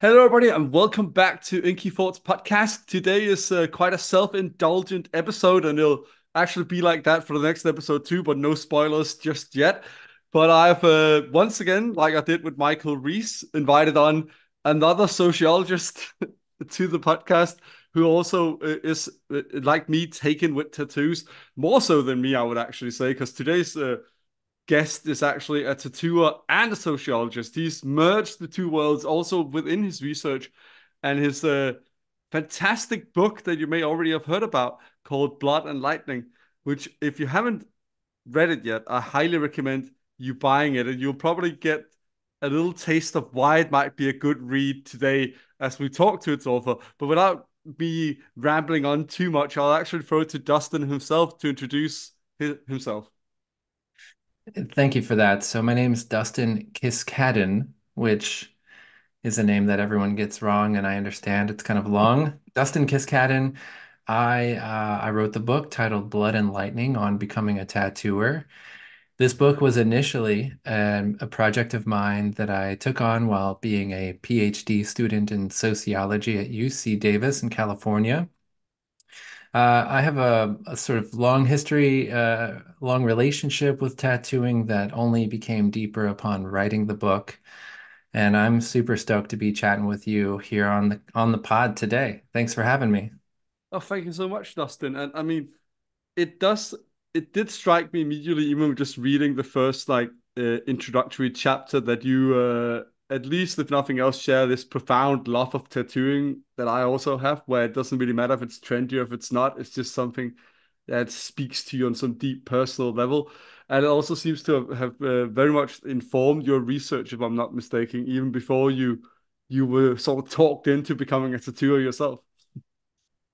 Hello, everybody, and welcome back to Inky Thoughts podcast. Today is quite a self-indulgent episode, and it'll actually be like that for the next episode too, but no spoilers just yet. But I've once again, like I did with Michael Reese, invited on another sociologist to the podcast who also is like me, taken with tattoos, more so than me, I would actually say, because today's guest is actually a tattooer and a sociologist. He's merged the two worlds also within his research, and his fantastic book that you may already have heard about called Blood and Lightning, which, if you haven't read it yet, I highly recommend you buying it, and you'll probably get a little taste of why it might be a good read today as we talk to its author. But without me rambling on too much, I'll actually throw it to Dustin himself to introduce himself. Thank you for that. So my name is Dustin Kiskaddon, which is a name that everyone gets wrong, and I understand it's kind of long. Dustin Kiskaddon. I wrote the book titled Blood and Lightning on becoming a tattooer. This book was initially a project of mine that I took on while being a PhD student in sociology at UC Davis in California. I have a sort of long history, long relationship with tattooing that only became deeper upon writing the book. And I'm super stoked to be chatting with you here on the pod today. Thanks for having me. Oh, thank you so much, Dustin. And I mean, it does, it did strike me immediately, even just reading the first introductory chapter, that you, at least if nothing else, share this profound love of tattooing that I also have, where it doesn't really matter if it's trendy or if it's not. It's just something that speaks to you on some deep personal level. And it also seems to have very much informed your research, if I'm not mistaken, even before you were sort of talked into becoming a tattooer yourself.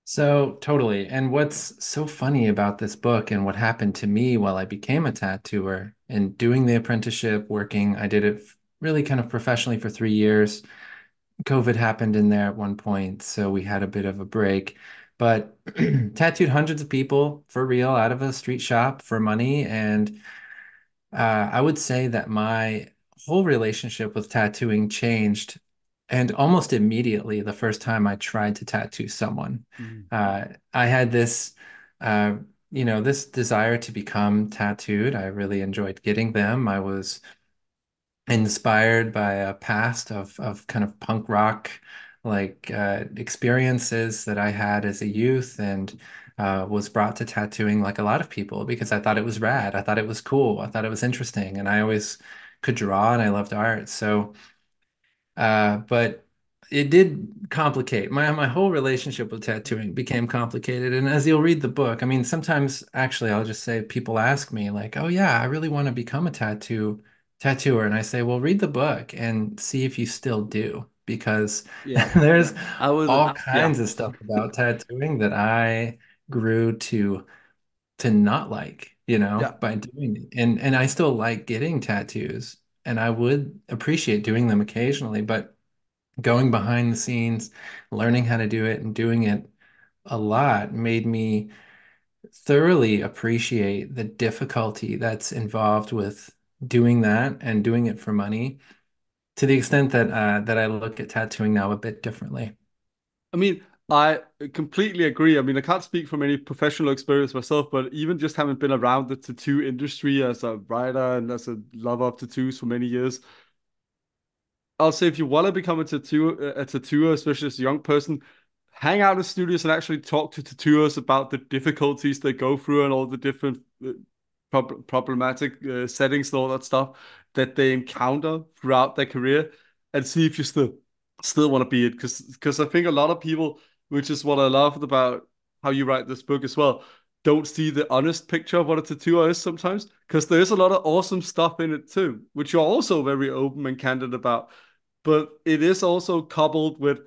So totally. And what's so funny about this book and what happened to me while I became a tattooer and doing the apprenticeship, working, I did it really kind of professionally for 3 years. COVID happened in there at one point, so we had a bit of a break. But tattooed hundreds of people for real out of a street shop for money. And I would say that my whole relationship with tattooing changed, and almost immediately the first time I tried to tattoo someone. Mm. I had this, uh, this desire to become tattooed. I really enjoyed getting them. I was inspired by a past of kind of punk rock experiences that I had as a youth, and was brought to tattooing like a lot of people because I thought it was rad. I thought it was cool. I thought it was interesting, and I always could draw and I loved art. So but it did complicate my whole relationship with tattooing became complicated. And as you'll read the book, I mean, sometimes actually I'll just say people ask me like, "Oh yeah, I really want to become a tattooer," and I say, "Well, read the book and see if you still do," because Yeah, there's I would. all Yeah, kinds of stuff about tattooing that I grew to not like, yeah. by doing it. And I still like getting tattoos, and I would appreciate doing them occasionally, but going behind the scenes, learning how to do it and doing it a lot made me thoroughly appreciate the difficulty that's involved with doing that and doing it for money to the extent that I look at tattooing now a bit differently. I mean, I completely agree. I mean, I can't speak from any professional experience myself, but even just having been around the tattoo industry as a writer and as a lover of tattoos for many years, I'll say if you want to become a tattooer, especially as a young person, hang out in studios and actually talk to tattooers about the difficulties they go through and all the different problematic settings and all that stuff that they encounter throughout their career, and see if you still want to be it. Because I think a lot of people, which is what I loved about how you write this book as well, don't see the honest picture of what a tattooer is sometimes. Because there is a lot of awesome stuff in it too, which you're also very open and candid about, but it is also coupled with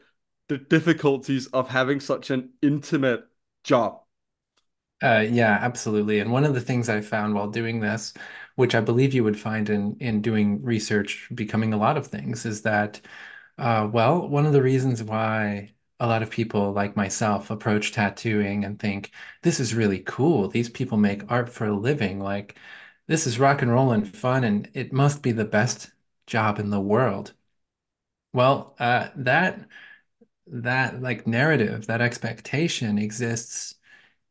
the difficulties of having such an intimate job. Yeah, absolutely. And one of the things I found while doing this, which I believe you would find in doing research, becoming a lot of things, is that well, one of the reasons why a lot of people like myself approach tattooing and think this is really cool. These people make art for a living. Like, this is rock and roll and fun, and it must be the best job in the world. Well, that like narrative, that expectation exists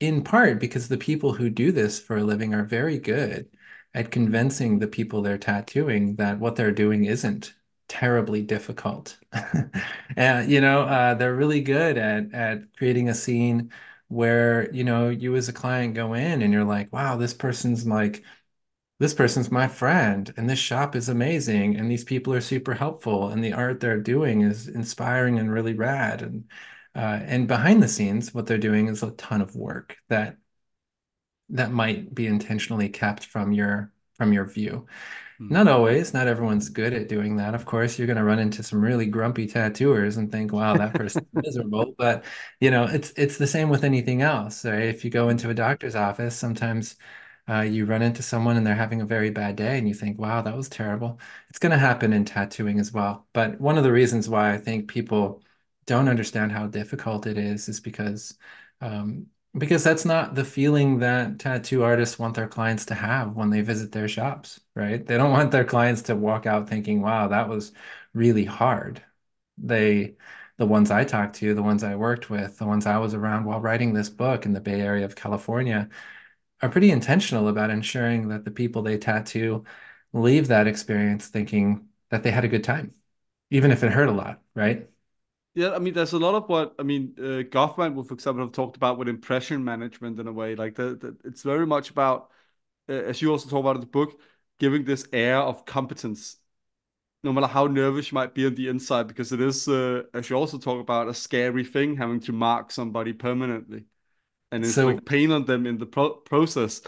in part because the people who do this for a living are very good at convincing the people they're tattooing that what they're doing isn't terribly difficult. And they're really good at creating a scene where, you as a client go in and you're like, wow, this person's my friend, and this shop is amazing, and these people are super helpful, and the art they're doing is inspiring and really rad. And behind the scenes, what they're doing is a ton of work that might be intentionally kept from your view. Hmm. Not always, not everyone's good at doing that. Of course, you're going to run into some really grumpy tattooers and think, wow, that person's miserable. But, it's the same with anything else, right? If you go into a doctor's office, sometimes you run into someone and they're having a very bad day and you think, wow, that was terrible. It's going to happen in tattooing as well. But one of the reasons why I think people don't understand how difficult it is um, because that's not the feeling that tattoo artists want their clients to have when they visit their shops, right? They don't want their clients to walk out thinking, wow, that was really hard. They, the ones I talked to, the ones I worked with, the ones I was around while writing this book in the Bay Area of California are pretty intentional about ensuring that the people they tattoo leave that experience thinking that they had a good time, even if it hurt a lot, right? Yeah, I mean, there's a lot of what I mean. Goffman would, for example, have talked about with impression management in a way. Like it's very much about, as you also talk about in the book, giving this air of competence, no matter how nervous you might be on the inside, because it is, as you also talk about, a scary thing having to mark somebody permanently and So inflict pain on them in the process.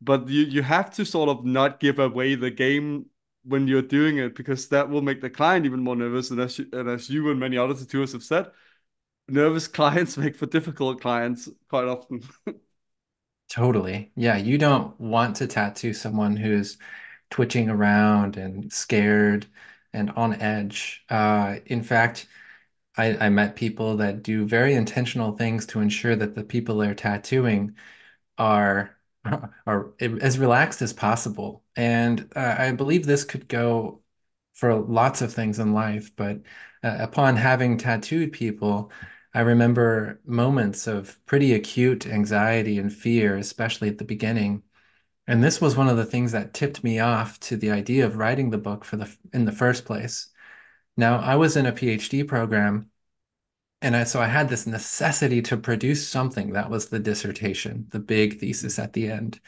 But you have to sort of not give away the game when you're doing it, because that will make the client even more nervous. And as you and many other tattooers have said, nervous clients make for difficult clients quite often. totally. Yeah, you don't want to tattoo someone who's twitching around and scared and on edge. In fact, I met people that do very intentional things to ensure that the people they're tattooing are are as relaxed as possible. And I believe this could go for lots of things in life, but upon having tattooed people, I remember moments of pretty acute anxiety and fear, especially at the beginning. And this was one of the things that tipped me off to the idea of writing the book in the first place. Now, I was in a PhD program, and so I had this necessity to produce something that was the dissertation, the big thesis at the end.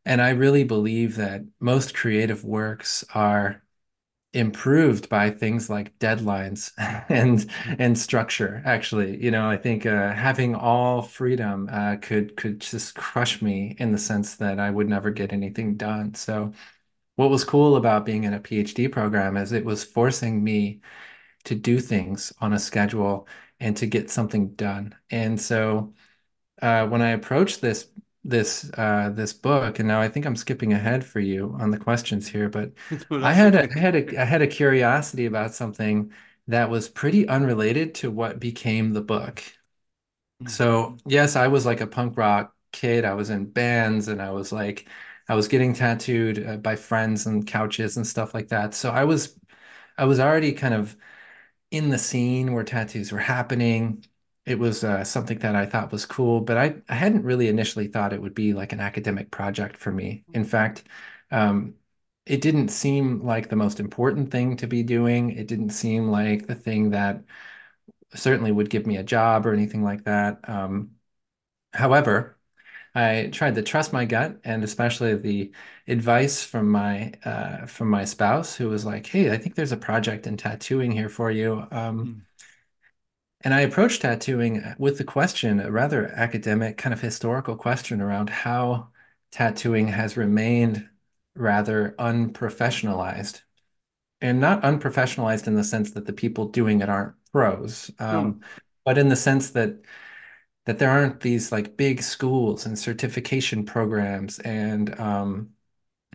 And I really believe that most creative works are improved by things like deadlines and structure. Actually, I think having all freedom could just crush me in the sense that I would never get anything done. So what was cool about being in a PhD program is it was forcing me to do things on a schedule and to get something done. And so when I approached this book, and now I think I'm skipping ahead for you on the questions here, but No, I that's had a okay. I had a I had a curiosity about something that was pretty unrelated to what became the book. So yes, I was like a punk rock kid. I was in bands, and I was getting tattooed by friends and couches and stuff like that. So I was already kind of in the scene where tattoos were happening. It was something that I thought was cool, but I hadn't really initially thought it would be like an academic project for me. In fact, um, it didn't seem like the most important thing to be doing. It didn't seem like the thing that certainly would give me a job or anything like that. However, I tried to trust my gut, and especially the advice from my spouse, who was like, "Hey, I think there's a project in tattooing here for you." And I approached tattooing with the question, a rather academic, kind of historical question around how tattooing has remained rather unprofessionalized. And not unprofessionalized in the sense that the people doing it aren't pros, No, no. but in the sense that there aren't these like big schools and certification programs and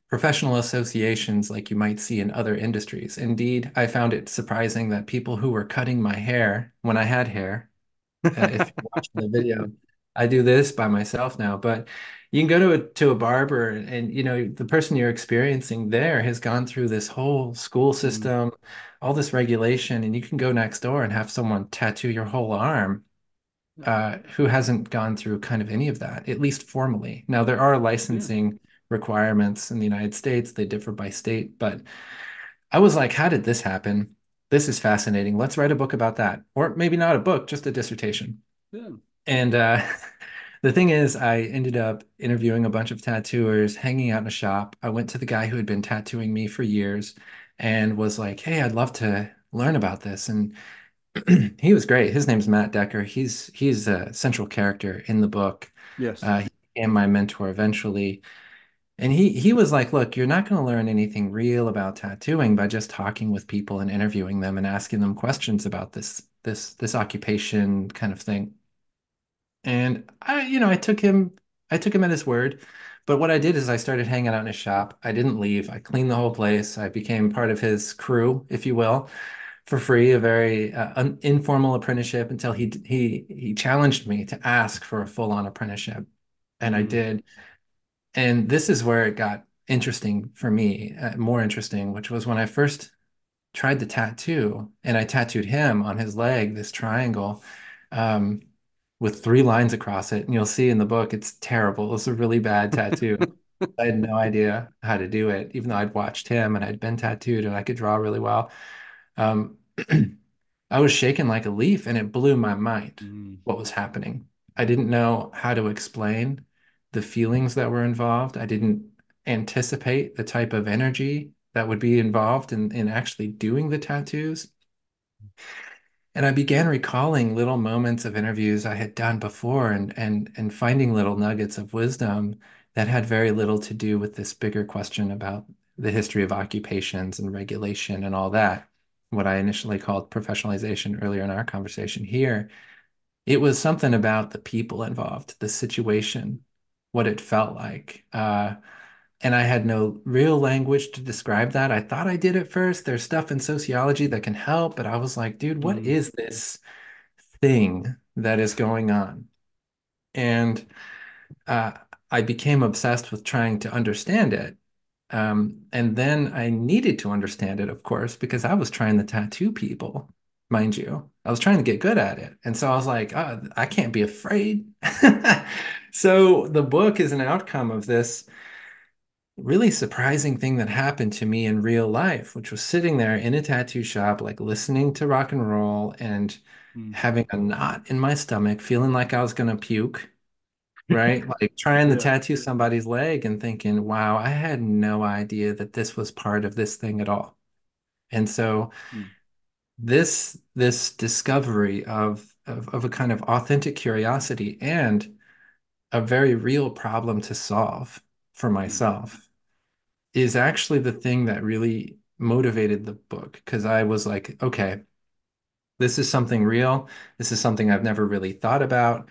professional associations like you might see in other industries. Indeed, I found it surprising that people who were cutting my hair when I had hair, if you're watching the video, I do this by myself now, but you can go to a barber, and the person you're experiencing there has gone through this whole school Mm. system, all this regulation, and you can go next door and have someone tattoo your whole arm who hasn't gone through kind of any of that, at least formally. Now, there are Yeah. licensing requirements in the United States, they differ by state, but I was like, how did this happen? This is fascinating. Let's write a book about that. Or maybe not a book, just a dissertation. Yeah. And the thing is, I ended up interviewing a bunch of tattooers, hanging out in a shop. I went to the guy who had been tattooing me for years and was like, hey, I'd love to learn about this. And he was great. His name's Matt Decker. He's a central character in the book. Yes. He became my mentor eventually. And he was like, look, you're not going to learn anything real about tattooing by just talking with people and interviewing them and asking them questions about this occupation kind of thing. And I took him at his word. But what I did is I started hanging out in his shop. I didn't leave. I cleaned the whole place. I became part of his crew, if you will, for free, a very informal apprenticeship until he challenged me to ask for a full-on apprenticeship. And I Mm. did. And this is where it got interesting for me, more interesting, which was when I first tried the tattoo and I tattooed him on his leg, this triangle, um, with three lines across it. And you'll see in the book, it's terrible. It's a really bad tattoo. I had no idea how to do it, even though I'd watched him and I'd been tattooed and I could draw really well. Um, I was shaken like a leaf and it blew my mind Mm. what was happening. I didn't know how to explain the feelings that were involved. I didn't anticipate the type of energy that would be involved in actually doing the tattoos. And I began recalling little moments of interviews I had done before and finding little nuggets of wisdom that had very little to do with this bigger question about the history of occupations and regulation and all that. What I initially called professionalization earlier in our conversation here. It was something about the people involved, the situation, what it felt like. And I had no real language to describe that. I thought I did at first. There's stuff in sociology that can help, but I was like, dude, what Mm. is this thing that is going on? And uh, I became obsessed with trying to understand it. And then I needed to understand it, of course, because I was trying to tattoo people, mind you. I was trying to get good at it. And so I was like, oh, I can't be afraid. So the book is an outcome of this really surprising thing that happened to me in real life, which was sitting there in a tattoo shop, like listening to rock and roll and Mm. having a knot in my stomach, feeling like I was going to puke, right? Like trying to Yeah. tattoo somebody's leg and thinking, wow, I had no idea that this was part of this thing at all. And so Mm. this discovery of a kind of authentic curiosity and a very real problem to solve for Mm. myself is actually the thing that really motivated the book because I was like, okay, this is something real. This is something I've never really thought about.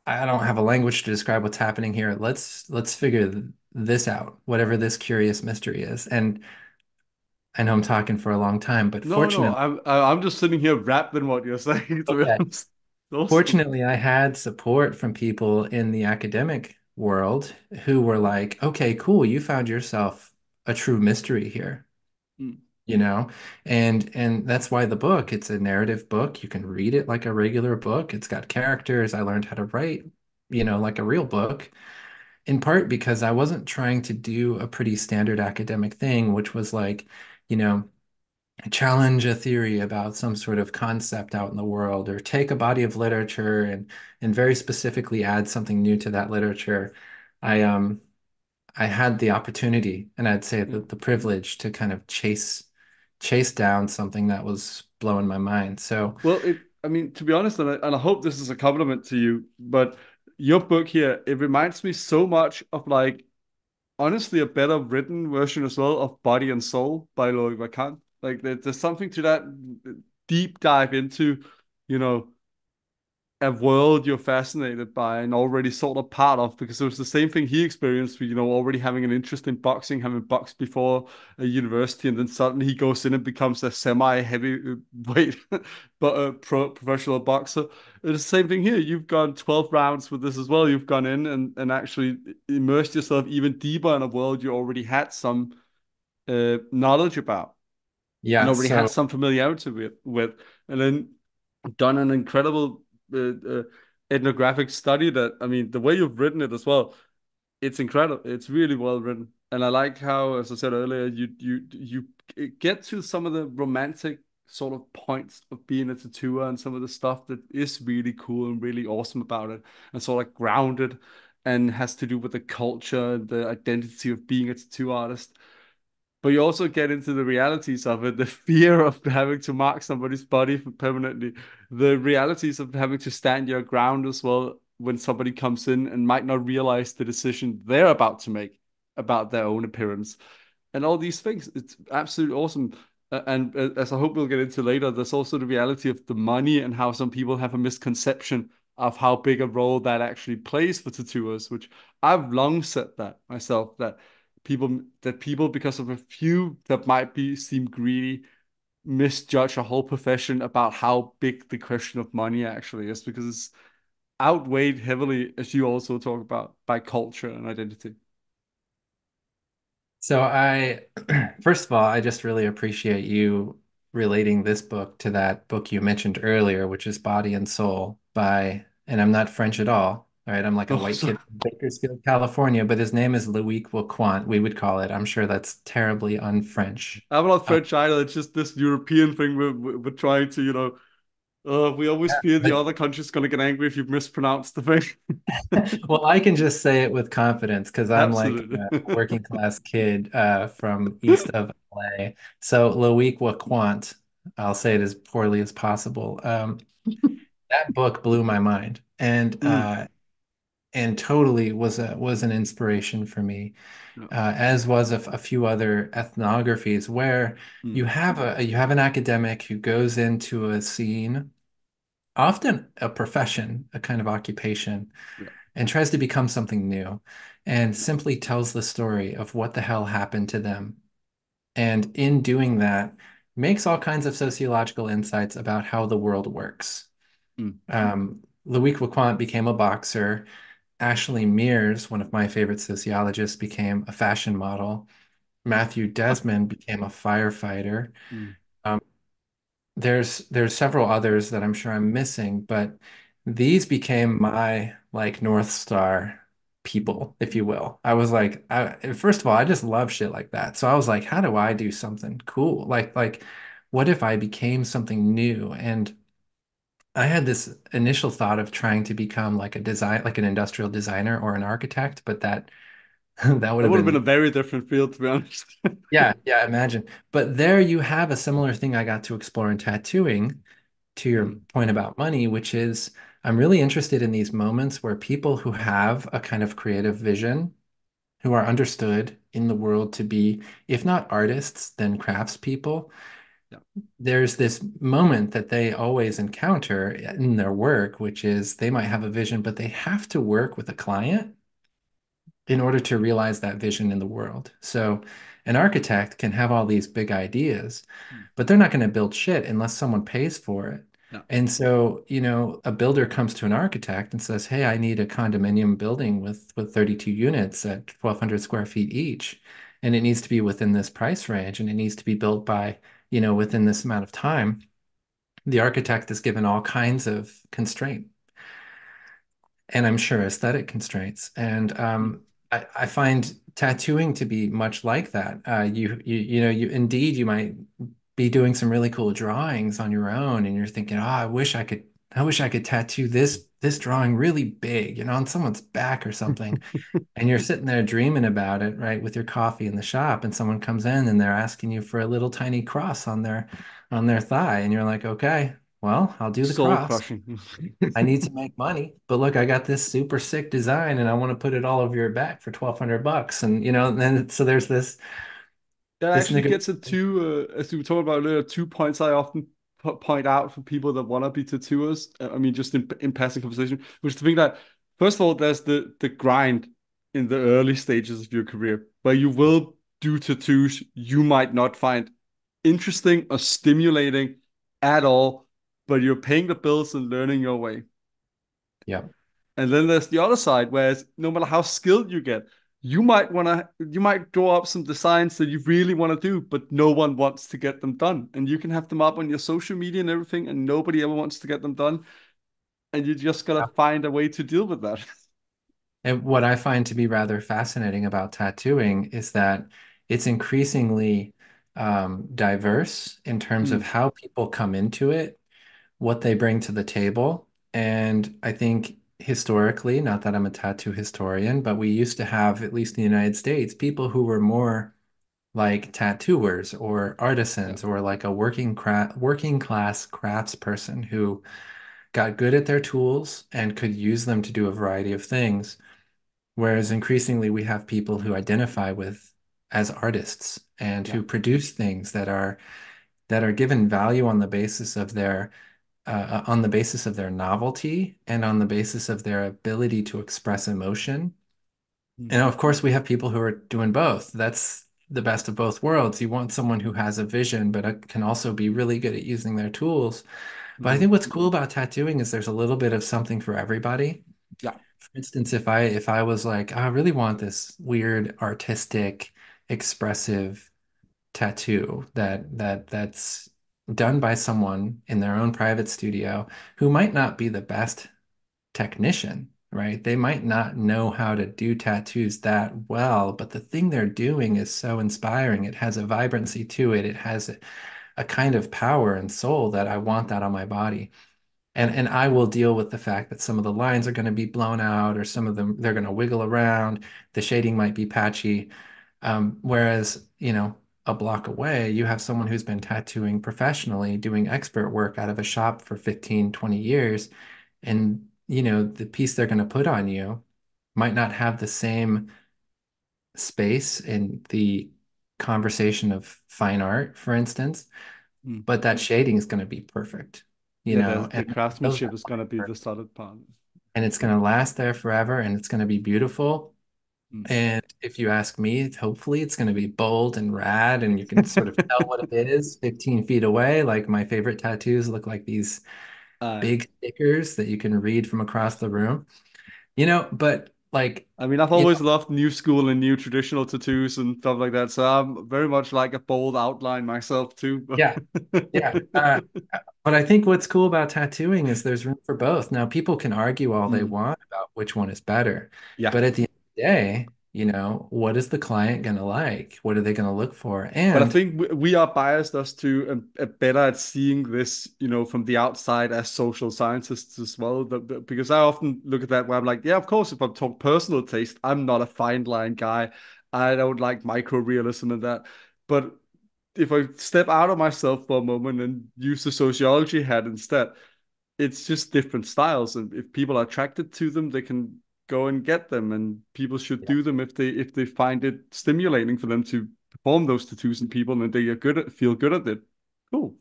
I don't have a language to describe what's happening here. Let's figure this out, whatever this curious mystery is. And I know I'm talking for a long time, but No, no, fortunately, I'm just sitting here wrapped in what you're saying, to be okay. honest. Awesome. Fortunately, I had support from people in the academic world who were like, okay, cool, you found yourself a true mystery here. Mm. You know, and that's why the book, it's a narrative book. You can read it like a regular book. It's got characters. I learned how to write, like a real book, in part because I wasn't trying to do a pretty standard academic thing, which was like, you know, challenge a theory about some sort of concept out in the world or take a body of literature and very specifically add something new to that literature. I had the opportunity, and I'd say Yeah. the privilege to kind of chase down something that was blowing my mind. So, Well, I mean, to be honest, and I hope this is a compliment to you, but your book here, it reminds me so much of like, honestly, a better written version as well of Body and Soul by Loic Vacan. Like, there's something to that deep dive into, you know, a world you're fascinated by and already sort of part of, because it was the same thing he experienced with, already having an interest in boxing, having boxed before a university, and then suddenly he goes in and becomes a semi-heavyweight but a professional boxer. It's the same thing here. You've gone 12 rounds with this as well. You've gone in and actually immersed yourself even deeper in a world you already had some knowledge about. and Yeah, already had so some familiarity with, and then done an incredible ethnographic study that, I mean, the way you've written it as well, it's incredible. It's really well written, and I like how, as I said earlier, you get to some of the romantic sort of points of being a tattooer and some of the stuff that is really cool and really awesome about it, and sort of like grounded, and has to do with the culture and the identity of being a tattoo artist. But you also get into the realities of it, the fear of having to mark somebody's body permanently, the realities of having to stand your ground as well when somebody comes in and might not realize the decision they're about to make about their own appearance. And all these things, it's absolutely awesome. And as I hope we'll get into later, there's also the reality of the money and how some people have a misconception of how big a role that actually plays for tattooers, which I've long said that myself, that people because of a few that might be seem greedy misjudge a whole profession about how big the question of money actually is, because it's outweighed heavily, as you also talk about, by culture and identity. I, first of all, I just really appreciate you relating this book to that book you mentioned earlier, which is Body and Soul by, and I'm not French at all. All right, I'm like a Oh, white so kid from Bakersfield, California, but his name is Louis Quant, we would call it. I'm sure that's terribly un-French. I'm not Uh, French either. It's just this European thing we're trying to, we always fear the but other country's gonna get angry if you mispronounce the thing. well, I can just say it with confidence because I'm like Absolutely. a working class kid from east of LA. So Louis Quant, I'll say it as poorly as possible. That book blew my mind Mm, and totally was an inspiration for me, yeah, as was a few other ethnographies where mm, you have an academic who goes into a scene, often a profession, a kind of occupation, yeah, and tries to become something new, and simply tells the story of what the hell happened to them, and in doing that, makes all kinds of sociological insights about how the world works. mm, Louis Quant became a boxer. Ashley Mears, one of my favorite sociologists, became a fashion model. Matthew Desmond became a firefighter. mm. Um, there's several others that I'm sure I'm missing, but these became my like North Star people, if you will. I was like, first of all, I just love shit like that. So I was like, how do I do something cool? What if I became something new? And I had this initial thought of trying to become like a design, like an industrial designer or an architect, but that that would That have would have been a been, very different field, to be honest. yeah, yeah, imagine. But there you have a similar thing I got to explore in tattooing, to your Mm, point about money, which is I'm really interested in these moments where people who have a kind of creative vision, who are understood in the world to be, if not artists, then craftspeople, yeah. there's this moment that they always encounter in their work, which is they might have a vision, but they have to work with a client in order to realize that vision in the world. So an architect can have all these big ideas, Mm, but they're not going to build shit unless someone pays for it. yeah. And so, a builder comes to an architect and says, "Hey, I need a condominium building with 32 units at 1,200 square feet each, and it needs to be within this price range, and it needs to be built by, within this amount of time." The architect is given all kinds of constraint, and I'm sure aesthetic constraints. And Mm, I find tattooing to be much like that. You indeed you might be doing some really cool drawings on your own, and you're thinking, oh, I wish I could tattoo this drawing really big, on someone's back or something. And you're sitting there dreaming about it, right, with your coffee in the shop, and someone comes in and they're asking you for a little tiny cross on their thigh, and you're like, okay, well, I'll do the soul cross. crushing. I need to make money, but look, I got this super sick design and I want to put it all over your back for 1,200 bucks. And then so there's That this actually nigga. gets into, as we were talking about earlier, 2 points I often point out for people that want to be tattooers. I mean, just in passing conversation, which is the thing that, first of all, there's the grind in the early stages of your career, where you will do tattoos you might not find interesting or stimulating at all, but you're paying the bills and learning your way. Yeah. And then there's the other side, where no matter how skilled you get, you might draw up some designs that you really want to do, but no one wants to get them done. And you can have them up on your social media and everything, and nobody ever wants to get them done. And you just gotta find a way to deal with that. And what I find to be rather fascinating about tattooing is that it's increasingly diverse in terms of Mm, how people come into it, what they bring to the table. And I think historically, not that I'm a tattoo historian, but we used to have, at least in the United States, people who were more like tattooers or yeah. artisans or like a working class craftsperson who got good at their tools and could use them to do a variety of things. Whereas increasingly we have people who identify with as artists and Yeah. who produce things that are given value on the basis of their novelty and on the basis of their ability to express emotion. Mm, And of course, we have people who are doing both. That's the best of both worlds. You want someone who has a vision, but can also be really good at using their tools. But I mm, think what's cool about tattooing is there's a little bit of something for everybody. yeah. For instance, if I was like, I really want this weird, artistic, expressive tattoo that's done by someone in their own private studio who might not be the best technician, right? They might not know how to do tattoos that well, but the thing they're doing is so inspiring. It has a vibrancy to it. It has a kind of power and soul that I want that on my body. And I will deal with the fact that some of the lines are going to be blown out or some of them they're going to wiggle around. The shading might be patchy. Whereas, a block away, you have someone who's been tattooing professionally, doing expert work out of a shop for 15, 20 years. And, the piece they're going to put on you might not have the same space in the conversation of fine art, for instance, Mm. but that shading is going to be perfect, Yeah, the and those craftsmanship are is gonna be the solid part. and it's going to last there forever and it's going to be beautiful. Mm. And if you ask me, hopefully it's going to be bold and rad and you can sort of tell what it is 15 feet away. Like my favorite tattoos look like these Uh, big stickers that you can read from across the room, but like, I mean, I've you always know, loved new school and new traditional tattoos and stuff like that. So I'm very much like a bold outline myself too. yeah, yeah. But I think what's cool about tattooing is there's room for both. Now, people can argue all they Mm. want about which one is better, Yeah. but at the end of the day, what is the client going to like? What are they going to look for? But I And think we are biased us to better at seeing this, from the outside as social scientists as well. Because I often look at that where I'm like, yeah, of course, if I'm talking personal taste, I'm not a fine line guy. I don't like micro realism and that. But if I step out of myself for a moment and use the sociology hat instead, it's just different styles, and if people are attracted to them, they can go and get them, and people should do them if they find it stimulating for them to perform those tattoos on people and they are feel good at it. Cool.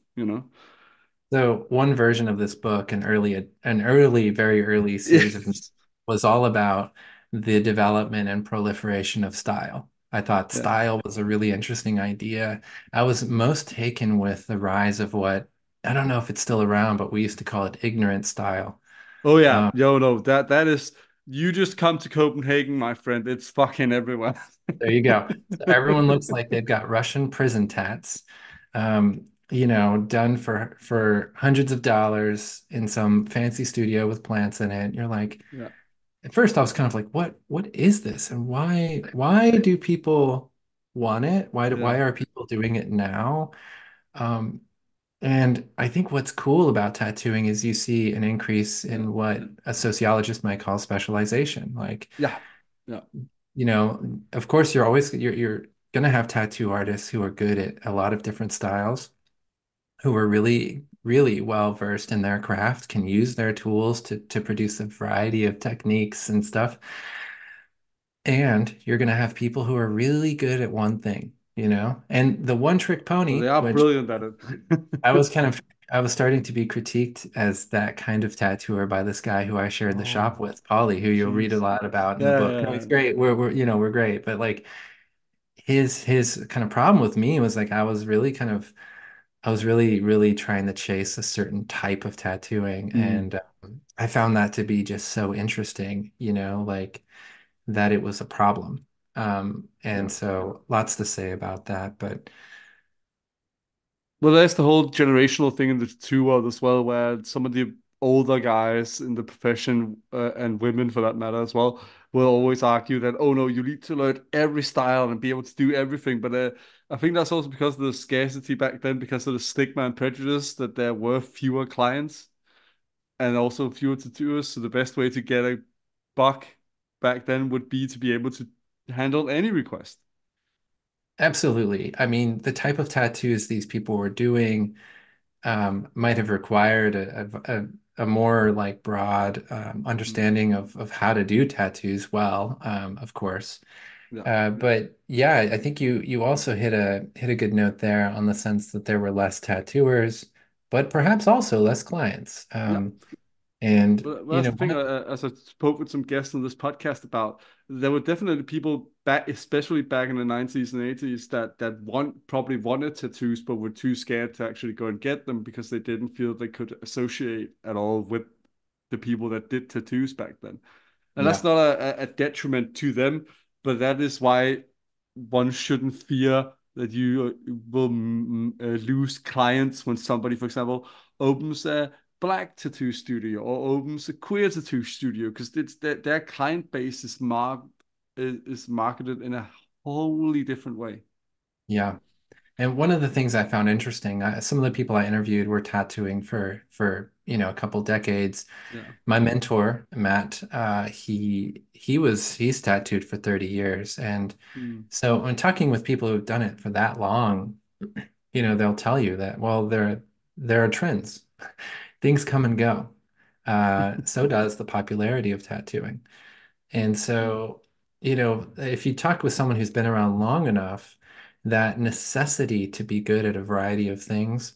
so one version of this book, very early series of Yes. was all about the development and proliferation of style. I thought Yeah. style was a really interesting idea. I was most taken with the rise of what I don't know if it's still around, but we used to call it ignorant style. Oh yeah. Um, Yo, no, that is, you just come to Copenhagen, my friend. It's fucking everywhere. there you go. So everyone looks like they've got Russian prison tats, done for hundreds of dollars in some fancy studio with plants in it. You're like, Yeah. at first I was kind of like, what is this? And why do people want it? Why Yeah. are people doing it now? Um, and I think what's cool about tattooing is you see an increase Yeah. in what a sociologist might call specialization. Like, Yeah. Yeah. of course you're gonna have tattoo artists who are good at a lot of different styles, who are really, really well versed in their craft, can use their tools to produce a variety of techniques and stuff. And you're going to have people who are really good at one thing, and the one trick Well, they pony, are which brilliant at it. I was kind of, I was starting to be critiqued as that kind of tattooer by this guy who I shared the Oh, shop with, Polly, who you'll read a jeez. lot about in the Yeah, book. yeah, And he's yeah. great. We're great. But like his kind of problem with me was like I was really, really trying to chase a certain type of tattooing. Mm. And I found that to be just so interesting, like that it was a problem. And Yeah. so lots to say about that. But Well, there's the whole generational thing in the tattoo world as well, where some of the older guys in the profession, and women for that matter as well, will always argue that, oh no, you need to learn every style and be able to do everything. But I think that's also because of the scarcity back then, because of the stigma and prejudice that there were fewer clients and also fewer tattooers. So the best way to get a buck back then would be to be able to handle any request. absolutely. I mean, the type of tattoos these people were doing might have required a more like broad Mm. understanding of how to do tattoos well, of course. Yeah, But yeah, I think you also hit a good note there on the sense that there were less tattooers, but perhaps also less clients. yeah. And Well, you that's know, the thing. As I spoke with some guests on this podcast about, there were definitely people back, especially back in the 90s and 80s, that probably wanted tattoos, but were too scared to actually go and get them because they didn't feel they could associate at all with the people that did tattoos back then. And that's yeah, not a detriment to them, but that is why one shouldn't fear that you will lose clients when somebody, for example, opens a black tattoo studio or opens a queer tattoo studio, because it's their client base is marketed in a wholly different way. yeah. And one of the things I found interesting, some of the people I interviewed were tattooing for a couple decades. Yeah. My mentor, Matt, he's tattooed for 30 years. And Mm. so when talking with people who've done it for that long, they'll tell you that, well, there are trends. Things come and go. So does the popularity of tattooing. And Mm. so, if you talk with someone who's been around long enough, that necessity to be good at a variety of things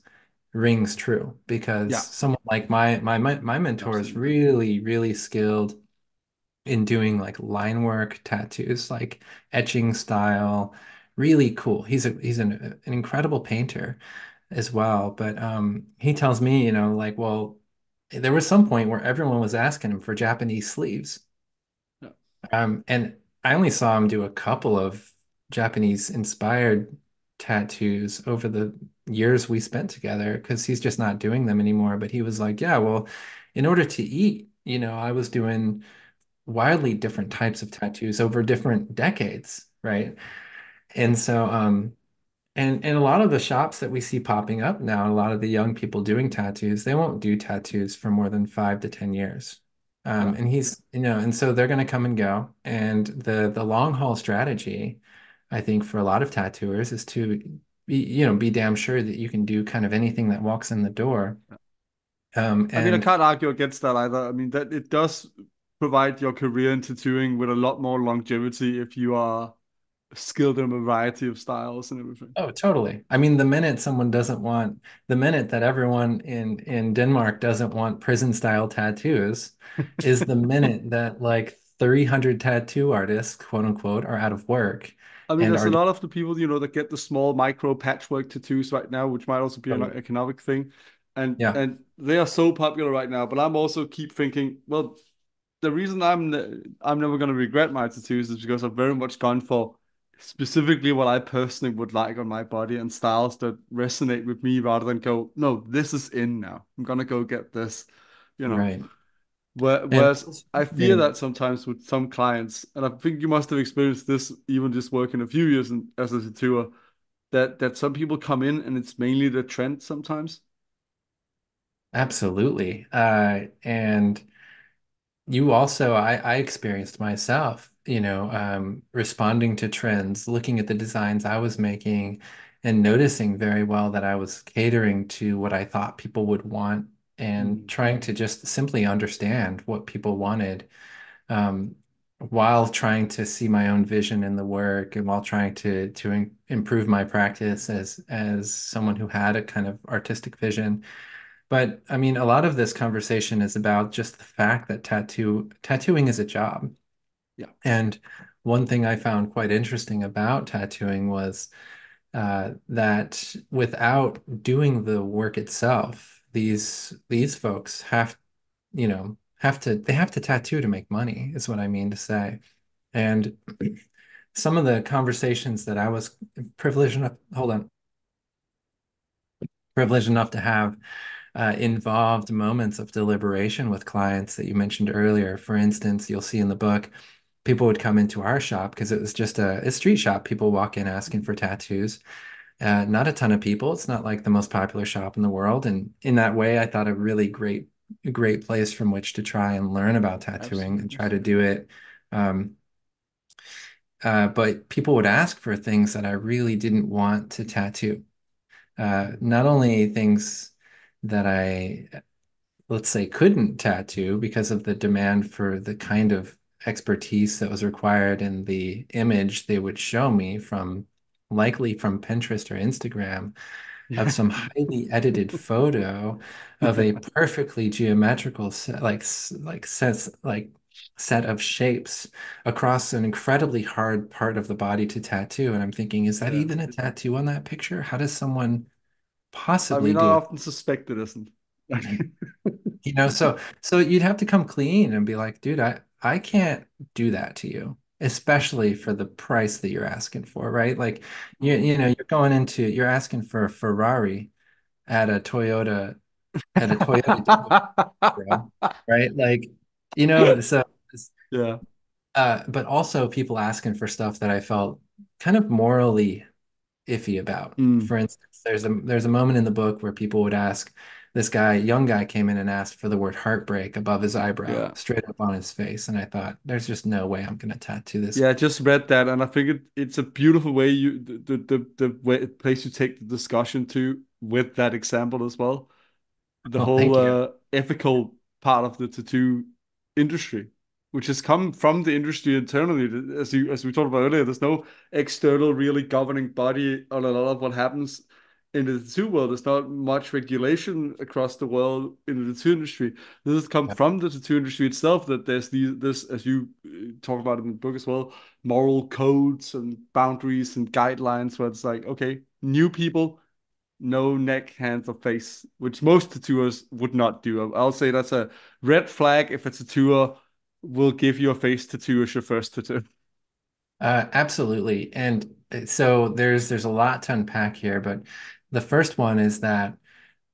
rings true because Yeah, someone like my mentor is absolutely. really, really skilled in doing like line work tattoos, like etching style, really cool. He's an incredible painter as well. But he tells me, like, well, there was some point where everyone was asking him for Japanese sleeves. Yeah, And I only saw him do a couple of Japanese inspired tattoos over the years we spent together because he's just not doing them anymore. But he was like, yeah, well, in order to eat, I was doing wildly different types of tattoos over different decades, right? And so, and a lot of the shops that we see popping up now, a lot of the young people doing tattoos, they won't do tattoos for more than 5 to 10 years. yeah. And and so they're going to come and go. And the long haul strategy, I think, for a lot of tattooers is to be damn sure that you can do kind of anything that walks in the door. I mean, I And can't argue against that either. I mean, that it does provide your career in tattooing with a lot more longevity if you are skilled in a variety of styles and everything. Oh, totally. I mean, the minute that everyone in Denmark doesn't want prison style tattoos is the minute that like 300 tattoo artists, quote unquote, are out of work I mean, and there's a are lot of the people, that get the small micro patchwork tattoos right now, which might also be an totally. economic thing. And Yeah. and they are so popular right now, but I'm also keep thinking, well, the reason I'm never gonna regret my tattoos is because I've very much gone for specifically what I personally would like on my body and styles that resonate with me rather than go, no, this is in now. I'm gonna go get this, you know. Right. And Whereas it's I fear fascinating. that sometimes with some clients, and I think you must have experienced this even just working a few years as a tattooer, that some people come in and it's mainly the trend sometimes. Absolutely. And you also, I experienced myself, responding to trends, looking at the designs I was making, and noticing very well that I was catering to what I thought people would want and Mm. trying to just simply understand what people wanted, um, while trying to see my own vision in the work and while trying to improve my practice as someone who had a kind of artistic vision. But I mean, a lot of this conversation is about just the fact that tattooing is a job. Yeah, And one thing I found quite interesting about tattooing was that without doing the work itself, these folks have to tattoo to make money, is what I mean to say. And some of the conversations that I was privileged enough, hold on, privileged enough to have involved moments of deliberation with clients that you mentioned earlier. For instance, you'll see in the book, people would come into our shop because it was just a street shop. People walk in asking for tattoos. Not a ton of people. It's not like the most popular shop in the world. And in that way, I thought a really great place from which to try and learn about tattooing and Absolutely. try to do it. Um, but people would ask for things that I really didn't want to tattoo. Not only things that I, let's say, couldn't tattoo because of the demand for the kind of expertise that was required in the image they would show me from likely from Pinterest or Instagram of Yeah. some highly edited photo of a perfectly geometrical set, set of shapes across an incredibly hard part of the body to tattoo. And I'm thinking, is that Yeah. even a tattoo on that picture? How does someone I possibly mean, I do it? often suspect it isn't. So you'd have to come clean and be like, dude, I can't do that to you, especially for the price that you're asking for, right? Like you know, you're asking for a Ferrari at a Toyota at a Toyota dealer, bro, right? Like, you know, so Yeah. but also people asking for stuff that I felt kind of morally iffy about. Mm. For instance, there's a moment in the book where people would ask this guy, young guy came in and asked for the word heartbreak above his eyebrow, Yeah. straight up on his face. And I thought, there's just no way I'm gonna tattoo this. Yeah, I just read that, and I think it's a beautiful way the way place you take the discussion to with that example as well. The Oh, whole thank you. ethical part of the tattoo industry, which has come from the industry internally. As we talked about earlier, there's no external really governing body on a lot of what happens in the tattoo world. There's not much regulation across the world in the tattoo industry. This has come Yep. from the tattoo industry itself. That there's this, as you talk about in the book as well, moral codes and boundaries and guidelines where it's like, okay, new people no neck, hands, or face, which most tattooers would not do. I'll say that's a red flag if a tattooer will give you a face tattoo as your first tattoo. Absolutely. And so there's a lot to unpack here, but the first one is that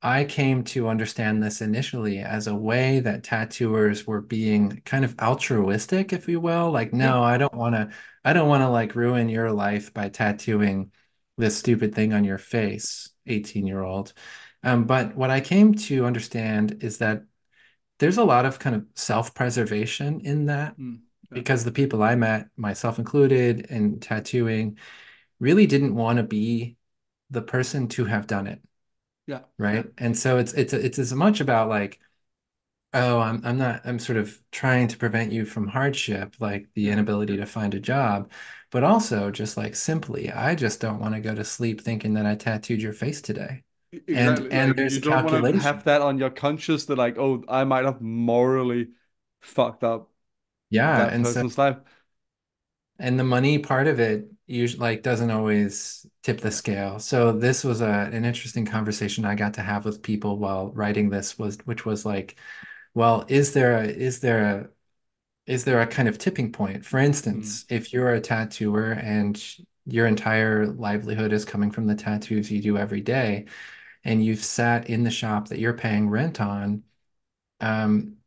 I came to understand this initially as a way that tattooers were being kind of altruistic, if you will. Like, Yeah. no, I don't want to like ruin your life by tattooing this stupid thing on your face, 18-year-old. But what I came to understand is that there's a lot of kind of self-preservation in that Mm. Yeah. because the people I met, myself included, in tattooing, really didn't want to be the person to have done it, Yeah. Yeah. right? And so it's as much about like, oh, I'm sort of trying to prevent you from hardship, like the Yeah. inability to find a job, but also just like simply, I just don't want to go to sleep thinking that I tattooed your face today. Exactly. And Like there's you a don't want to have calculation. that on your conscience that like, oh, I might have morally fucked up Yeah, that person's life. and the money part of it usually like doesn't always tip the Yeah. scale. So this was an interesting conversation I got to have with people while writing this was which was like, well, is there a kind of tipping point? For Mm. instance, if you're a tattooer and your entire livelihood is coming from the tattoos you do every day, and you've sat in the shop that you're paying rent on, um,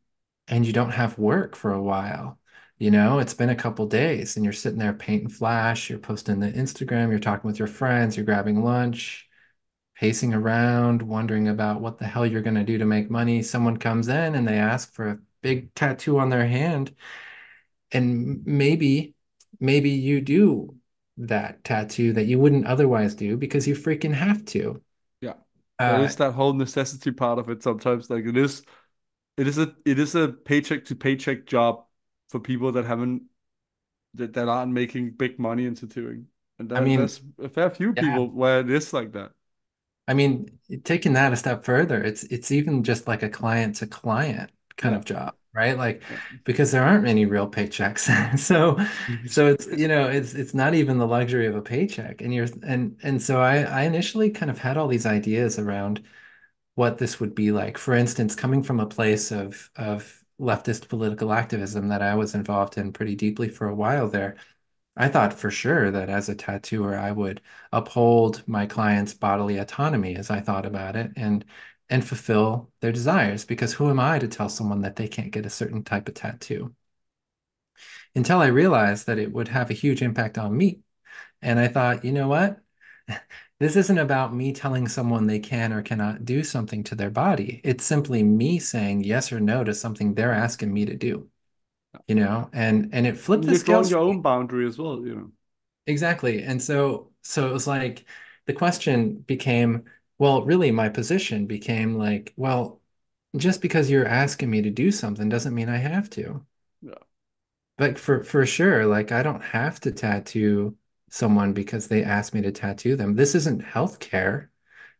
and you don't have work for a while. You know, it's been a couple days and you're sitting there painting flash, you're posting the Instagram, you're talking with your friends, you're grabbing lunch, pacing around, wondering about what the hell you're going to do to make money. Someone comes in and they ask for a big tattoo on their hand, and maybe you do that tattoo that you wouldn't otherwise do because you freaking have to. Yeah. There Uh, is that whole necessity part of it sometimes. Like it is a paycheck to paycheck job for people that aren't making big money in tattooing. And I there's mean, a fair few yeah. people where it is like that. I mean, taking that a step further, it's even just like a client to client kind Yeah. of job, right? Like Yeah. because there aren't many real paychecks. So it's you know, it's not even the luxury of a paycheck. And so I initially kind of had all these ideas around what this would be like. For instance, coming from a place of leftist political activism that I was involved in pretty deeply for a while there, I thought for sure that as a tattooer, I would uphold my client's bodily autonomy as I thought about it and fulfill their desires because who am I to tell someone that they can't get a certain type of tattoo? Until I realized that it would have a huge impact on me. And I thought, you know what? This isn't about me telling someone they can or cannot do something to their body. It's simply me saying yes or no to something they're asking me to do, and it flipped And the you're drawing scales your for own me. boundary as well, you know. Exactly. And so it was like the question became, well, really my position became like, well, just because you're asking me to do something doesn't mean I have to. Yeah. Like for sure, like I don't have to tattoo someone because they asked me to tattoo them. This isn't healthcare.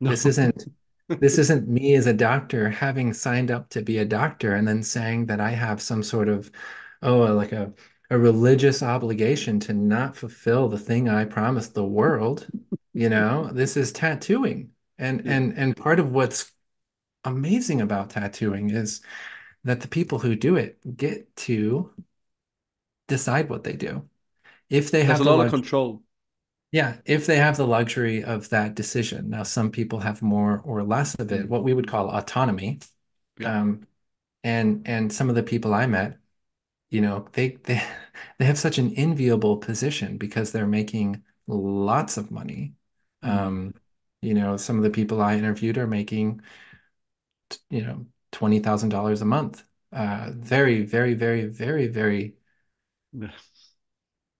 No. This isn't this isn't me as a doctor having signed up to be a doctor and then saying that I have some sort of like a religious obligation to not fulfill the thing I promised the world. This is tattooing. And Yeah. and and part of what's amazing about tattooing is that the people who do it get to decide what they do. If they There's have a the lot of luxury, control. yeah, if they have the luxury of that decision. Now, some people have more or less of it, Mm. what we would call autonomy. Yeah. Um, and some of the people I met, they they have such an enviable position because they're making lots of money. Mm. Um, some of the people I interviewed are making, $20,000 a month. Very, very, very, very, very Yeah.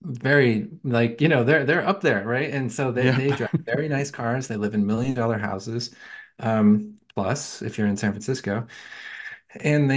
very like they're up there, right? And so they Yep. they drive very nice cars, they live in million-dollar houses, plus if you're in San Francisco, and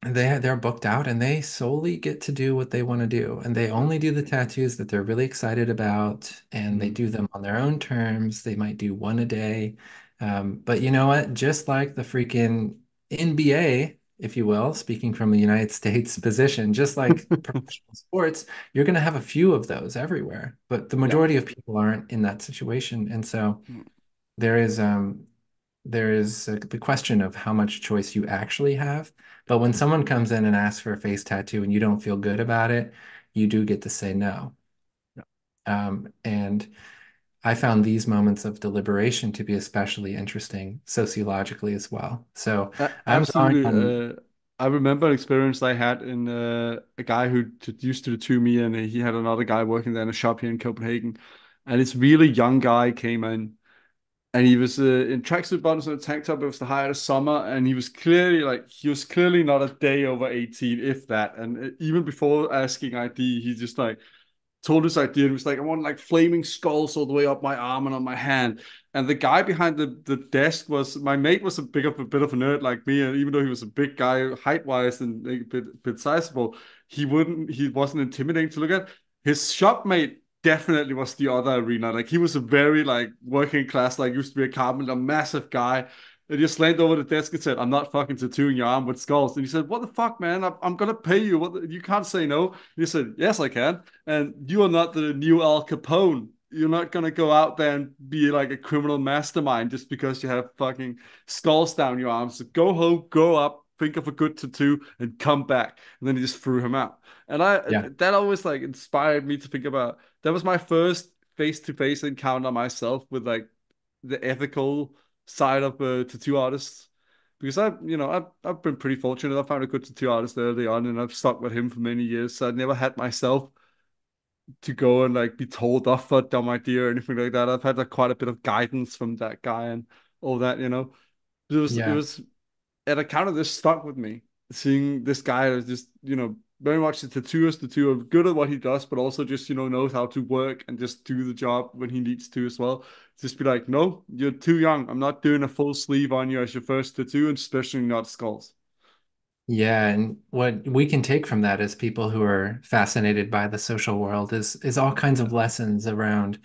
they're booked out and they solely get to do what they want to do. And they only do the tattoos that they're really excited about. And they Mm. do them on their own terms. They might do one a day. But you know what? Just like the freaking NBA, if you will, speaking from the United States position, just like professional sports, you're going to have a few of those everywhere. But the Yeah. majority of people aren't in that situation. And so Mm. there is the question of how much choice you actually have. But when someone comes in and asks for a face tattoo and you don't feel good about it, you do get to say no. Yeah. And I found these moments of deliberation to be especially interesting sociologically as well. So I'm drawing Absolutely. on, I remember an experience I had in a guy who used to tattoo me, and he had another guy working there in a shop here in Copenhagen. And this really young guy came in, and he was in tracksuit bottoms and a tank top. It was the height of summer, and he was clearly not a day over 18, if that. And even before asking ID, he just like told his idea. It was like, I want like flaming skulls all the way up my arm and on my hand. And the guy behind the desk was my mate, was a bit of a nerd like me. And even though he was a big guy height wise and a bit sizable, he wasn't intimidating to look at. His shopmate definitely was the other arena. Like he was a very like working class, like used to be a carpenter, massive guy. And he just leaned over the desk and said, "I'm not fucking tattooing your arm with skulls." And he said, "What the fuck, man? I'm gonna pay you. You can't say no." And he said, "Yes, I can. And you are not the new Al Capone. You're not gonna go out there and be like a criminal mastermind just because you have fucking skulls down your arms. So go home, grow up, think of a good tattoo, and come back." And then he just threw him out. And yeah, that always like inspired me to think about, that was my first face-to-face encounter myself with like the ethical side of tattoo artists. Because I've been pretty fortunate. I found a good tattoo artist early on, and I've stuck with him for many years. So I never had myself to go and like be told off for a dumb idea or anything like that. I've had like quite a bit of guidance from that guy and all that, you know. It yeah. was an account of this stuck with me. Seeing this guy is just, very much a tattooer, good at what he does, but also just, knows how to work and just do the job when he needs to as well. Just be like, no, you're too young. I'm not doing a full sleeve on you as your first tattoo, and especially not skulls. Yeah, and what we can take from that as people who are fascinated by the social world is all kinds of lessons around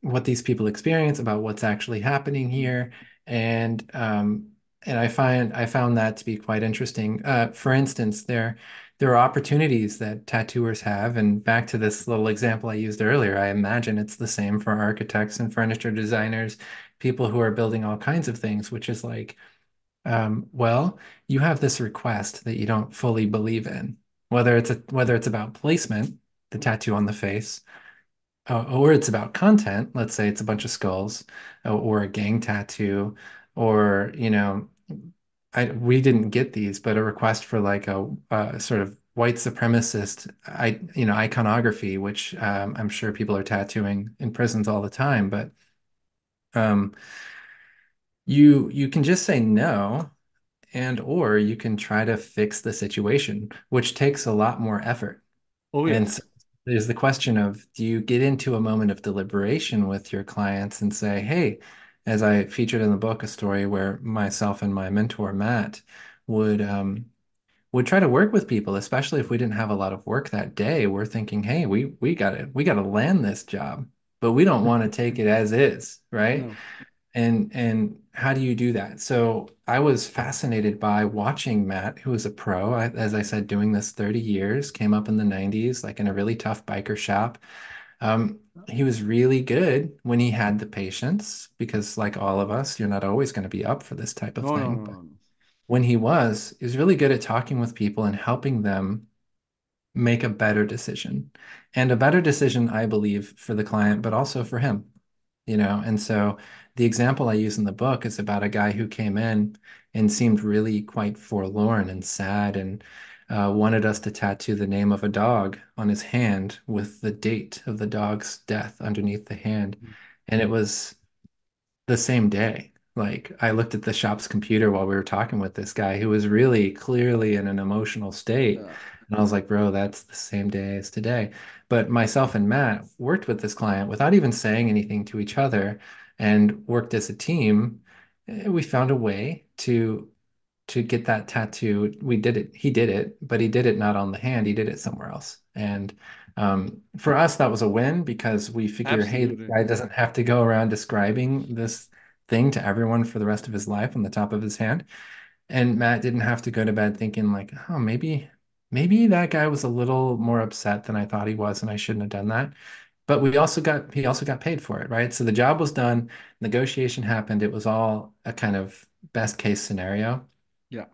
what these people experience, about what's actually happening here, and um, and I found that to be quite interesting. For instance, there are opportunities that tattooers have, and back to this little example I used earlier, I imagine it's the same for architects and furniture designers, people who are building all kinds of things, which is like, well, you have this request that you don't fully believe in, whether it's about placement the tattoo on the face, or it's about content. Let's say it's a bunch of skulls, or a gang tattoo, or we didn't get these, but a request for like a sort of white supremacist, iconography, which I'm sure people are tattooing in prisons all the time. But um, you can just say no, and or you can try to fix the situation, which takes a lot more effort. Oh And yes. so there's the question of, do you get into a moment of deliberation with your clients and say, hey, as I featured in the book, a story where myself and my mentor, Matt, would um, would try to work with people, especially if we didn't have a lot of work that day. We're thinking, hey, we gotta land this job, but we don't want to take it as is, right? No. And how do you do that? So I was fascinated by watching Matt, who was a pro, as I said, doing this 30 years, came up in the 90s, like in a really tough biker shop. He was really good when he had the patience, because like all of us, you're not always going to be up for this type of No, no, thing. no, But no. when he was really good at talking with people and helping them make a better decision. And a better decision, I believe, for the client, but also for him, And so the example I use in the book is about a guy who came in and seemed really quite forlorn and sad, and wanted us to tattoo the name of a dog on his hand with the date of the dog's death underneath the hand. And it was the same day. Like, I looked at the shop's computer while we were talking with this guy who was really clearly in an emotional state. Yeah. And I was like, bro, that's the same day as today. But myself and Matt worked with this client without even saying anything to each other, and worked as a team. We found a way to get that tattoo. We did it. He did it, but he did it not on the hand. He did it somewhere else. And for us, that was a win, because we figure, hey, this Absolutely. guy doesn't have to go around describing this thing to everyone for the rest of his life on the top of his hand. And Matt didn't have to go to bed thinking like, oh, maybe that guy was a little more upset than I thought he was, and I shouldn't have done that. But he also got paid for it, right? So the job was done, negotiation happened. It was all a kind of best case scenario. Yeah.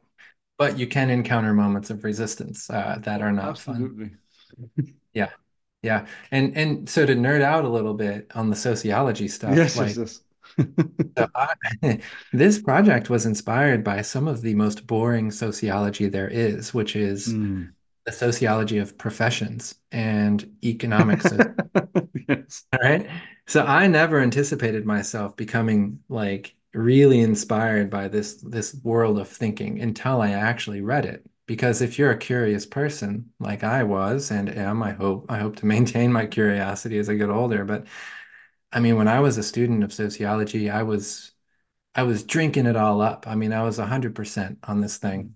But you can encounter moments of resistance that are Oh, not fun. absolutely. Yeah. Yeah. And so to nerd out a little bit on the sociology stuff, Yes, yes, like yes. so this project was inspired by some of the most boring sociology there is, which is Mm. the sociology of professions and economic sociology. Yes. All right. So I never anticipated myself becoming like really inspired by this world of thinking until I actually read it. Because if you're a curious person, like I was and am, I hope to maintain my curiosity as I get older. But I mean, when I was a student of sociology, I was drinking it all up. I mean, I was 100% on this thing.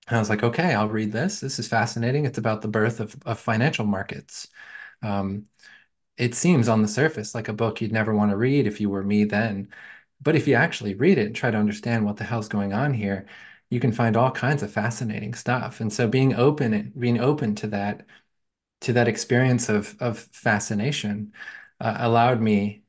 I was like, okay, I'll read this. This is fascinating. It's about the birth of financial markets. Um, it seems on the surface like a book you'd never want to read if you were me then. But if you actually read it and try to understand what the hell's going on here, you can find all kinds of fascinating stuff. And so being open to that experience of fascination allowed me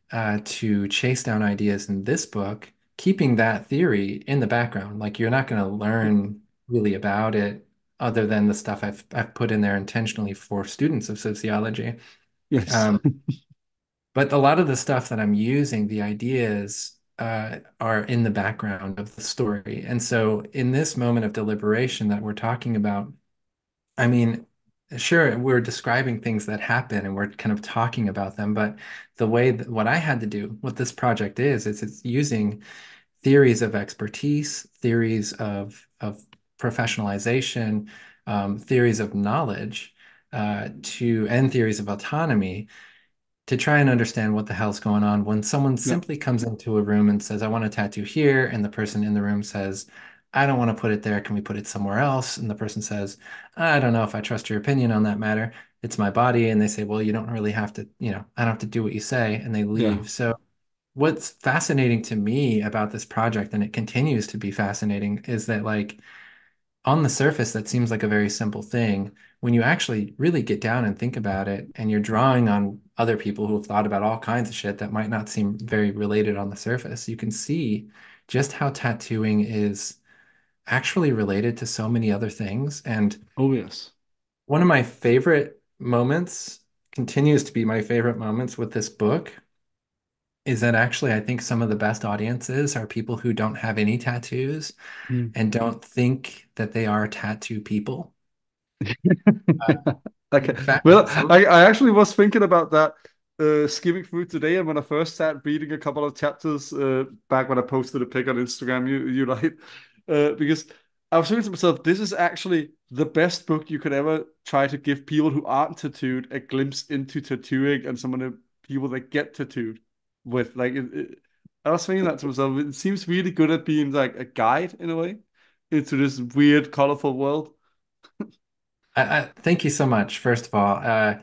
to chase down ideas in this book, keeping that theory in the background. Like, you're not going to learn really about it other than the stuff I've put in there intentionally for students of sociology. Yes. Um, but a lot of the stuff that I'm using, the ideas, are in the background of the story. And so in this moment of deliberation that we're talking about, I mean, sure, we're describing things that happen and we're kind of talking about them, but the way that what I had to do, what this project is it's using theories of expertise, theories of professionalization, theories of knowledge, and theories of autonomy to try and understand what the hell's going on when someone Yeah. simply comes into a room and says, I want a tattoo here, and the person in the room says, I don't want to put it there. Can we put it somewhere else? And the person says, I don't know if I trust your opinion on that matter. It's my body. And they say, well, you don't really have to, I don't have to do what you say. And they Yeah. leave. So what's fascinating to me about this project, and it continues to be fascinating, is that like on the surface, that seems like a very simple thing. When you actually really get down and think about it, and you're drawing on other people who have thought about all kinds of shit that might not seem very related on the surface, you can see just how tattooing is actually related to so many other things. And Oh, yes. one of my favorite moments continues to be my favorite moments with this book is that actually I think some of the best audiences are people who don't have any tattoos Mm. and don't think that they are tattoo people. Uh, Okay. in fact, Well, some I actually was thinking about that skimming through today, and when I first started reading a couple of chapters back when I posted a pic on Instagram, you like, because I was thinking to myself, this is actually the best book you could ever try to give people who aren't tattooed a glimpse into tattooing and some of the people that get tattooed with. Like, I was thinking that to myself. It seems really good at being like a guide in a way into this weird, colorful world. thank you so much, first of all.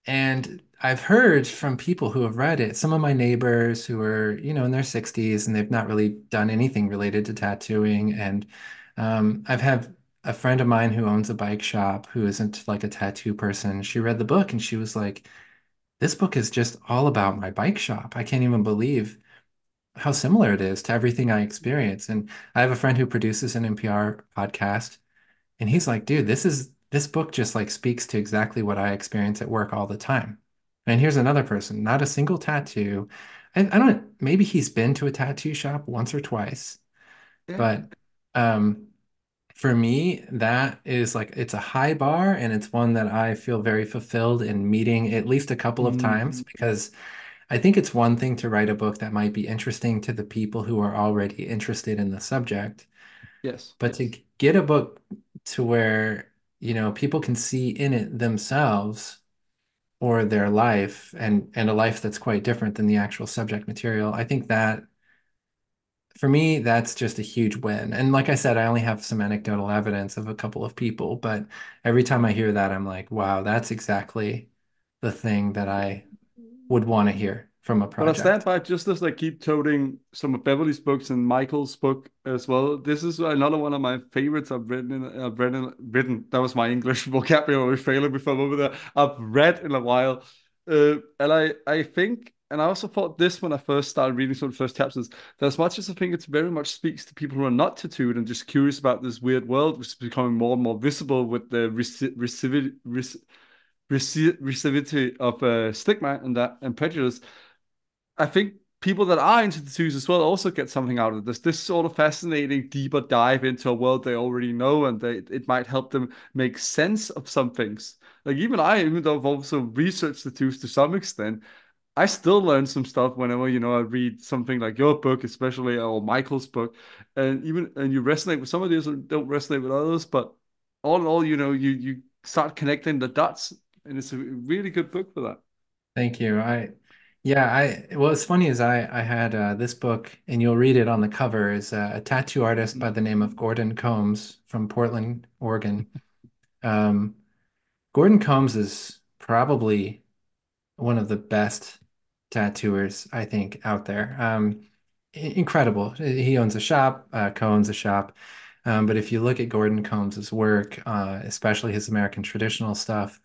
And I've heard from people who have read it, some of my neighbors who are, in their 60s and they've not really done anything related to tattooing. And I've had a friend of mine who owns a bike shop who isn't like a tattoo person. She read the book and she was like, this book is just all about my bike shop. I can't even believe how similar it is to everything I experience. And I have a friend who produces an NPR podcast. And he's like, dude, this book just like speaks to exactly what I experience at work all the time. And here's another person, not a single tattoo. And I don't, maybe he's been to a tattoo shop once or twice, Yeah. but um, for me, that is like it's a high bar and it's one that I feel very fulfilled in meeting at least a couple of times Mhm. because I think it's one thing to write a book that might be interesting to the people who are already interested in the subject. Yes. But to get a book to where, people can see in it themselves or their life and a life that's quite different than the actual subject material, I think that for me, that's just a huge win. And like I said, I only have some anecdotal evidence of a couple of people, but every time I hear that, I'm like, wow, that's exactly the thing that I would want to hear from a But I stand project. by just as I keep toting some of Beverly's books and Michael's book as well. This is another one of my favorites I've written. That was my English vocabulary failing before I'm over there. I've read in a while. And I think, and I also thought this when I first started reading some of the first chapters, that as much as I think it very much speaks to people who are not tattooed and just curious about this weird world, which is becoming more and more visible with the receptivity of stigma and that and prejudice. I think people that are into tattoos as well also get something out of this sort of fascinating deeper dive into a world they already know, and it might help them make sense of some things. Like even though I've also researched tattoos to some extent, I still learn some stuff whenever I read something like your book, especially or Michael's book, and you resonate with some of these and don't resonate with others, but all in all, you start connecting the dots, and it's a really good book for that. Thank you. Yeah, what's funny is I had this book, and you'll read it on the cover, is a tattoo artist by the name of Gordon Combs from Portland, Oregon. Um, Gordon Combs is probably one of the best tattooers I think out there. Incredible. He owns a shop, co-owns a shop. But if you look at Gordon Combs's work, especially his American traditional stuff,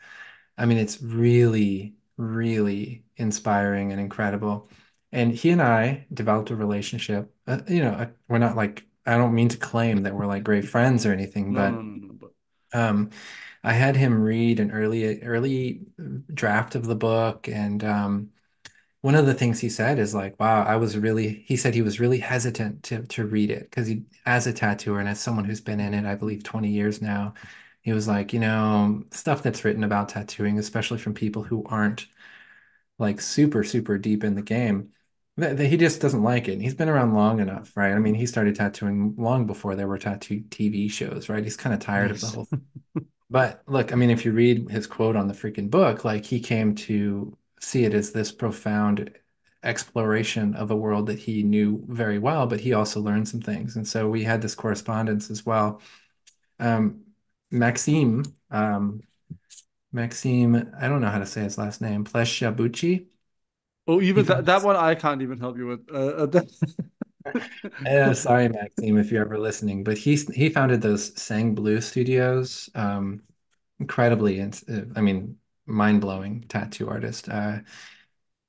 I mean, it's really, really inspiring and incredible. And he and I developed a relationship. We're not like, I don't mean to claim that we're like great friends or anything, No, but no, no, no, but um, I had him read an early draft of the book, and one of the things he said is like, "Wow, he said he was really hesitant to read it because he, as a tattooer and as someone who's been in it, I believe 20 years now, he was like, stuff that's written about tattooing, especially from people who aren't like super, super deep in the game." That he just doesn't like it. And he's been around long enough, right? I mean, he started tattooing long before there were tattoo TV shows, right? He's kind of tired of the yes. whole. But look, I mean, if you read his quote on the freaking book, like he came to see it as this profound exploration of a world that he knew very well, but he also learned some things. And so we had this correspondence as well. Um, Maxime, um, Maxime, I don't know how to say his last name, Pleshabuchi. Oh, He even found that one I can't even help you with. sorry, Maxime, if you're ever listening, but he founded those Sang Blue Studios. Incredibly, I mean, mind-blowing tattoo artist.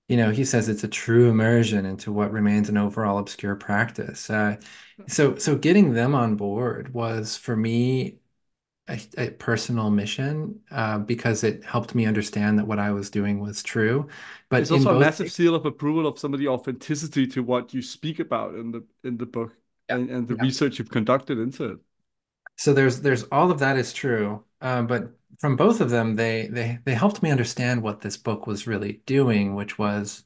He says it's a true immersion into what remains an overall obscure practice. So getting them on board was for me a personal mission because it helped me understand that what I was doing was true. It's But in also a both massive cases, seal of approval of some of the authenticity to what you speak about in the book yeah, and the yeah. research you've conducted into it. So there's all of that is true, but from both of them, they helped me understand what this book was really doing, which was,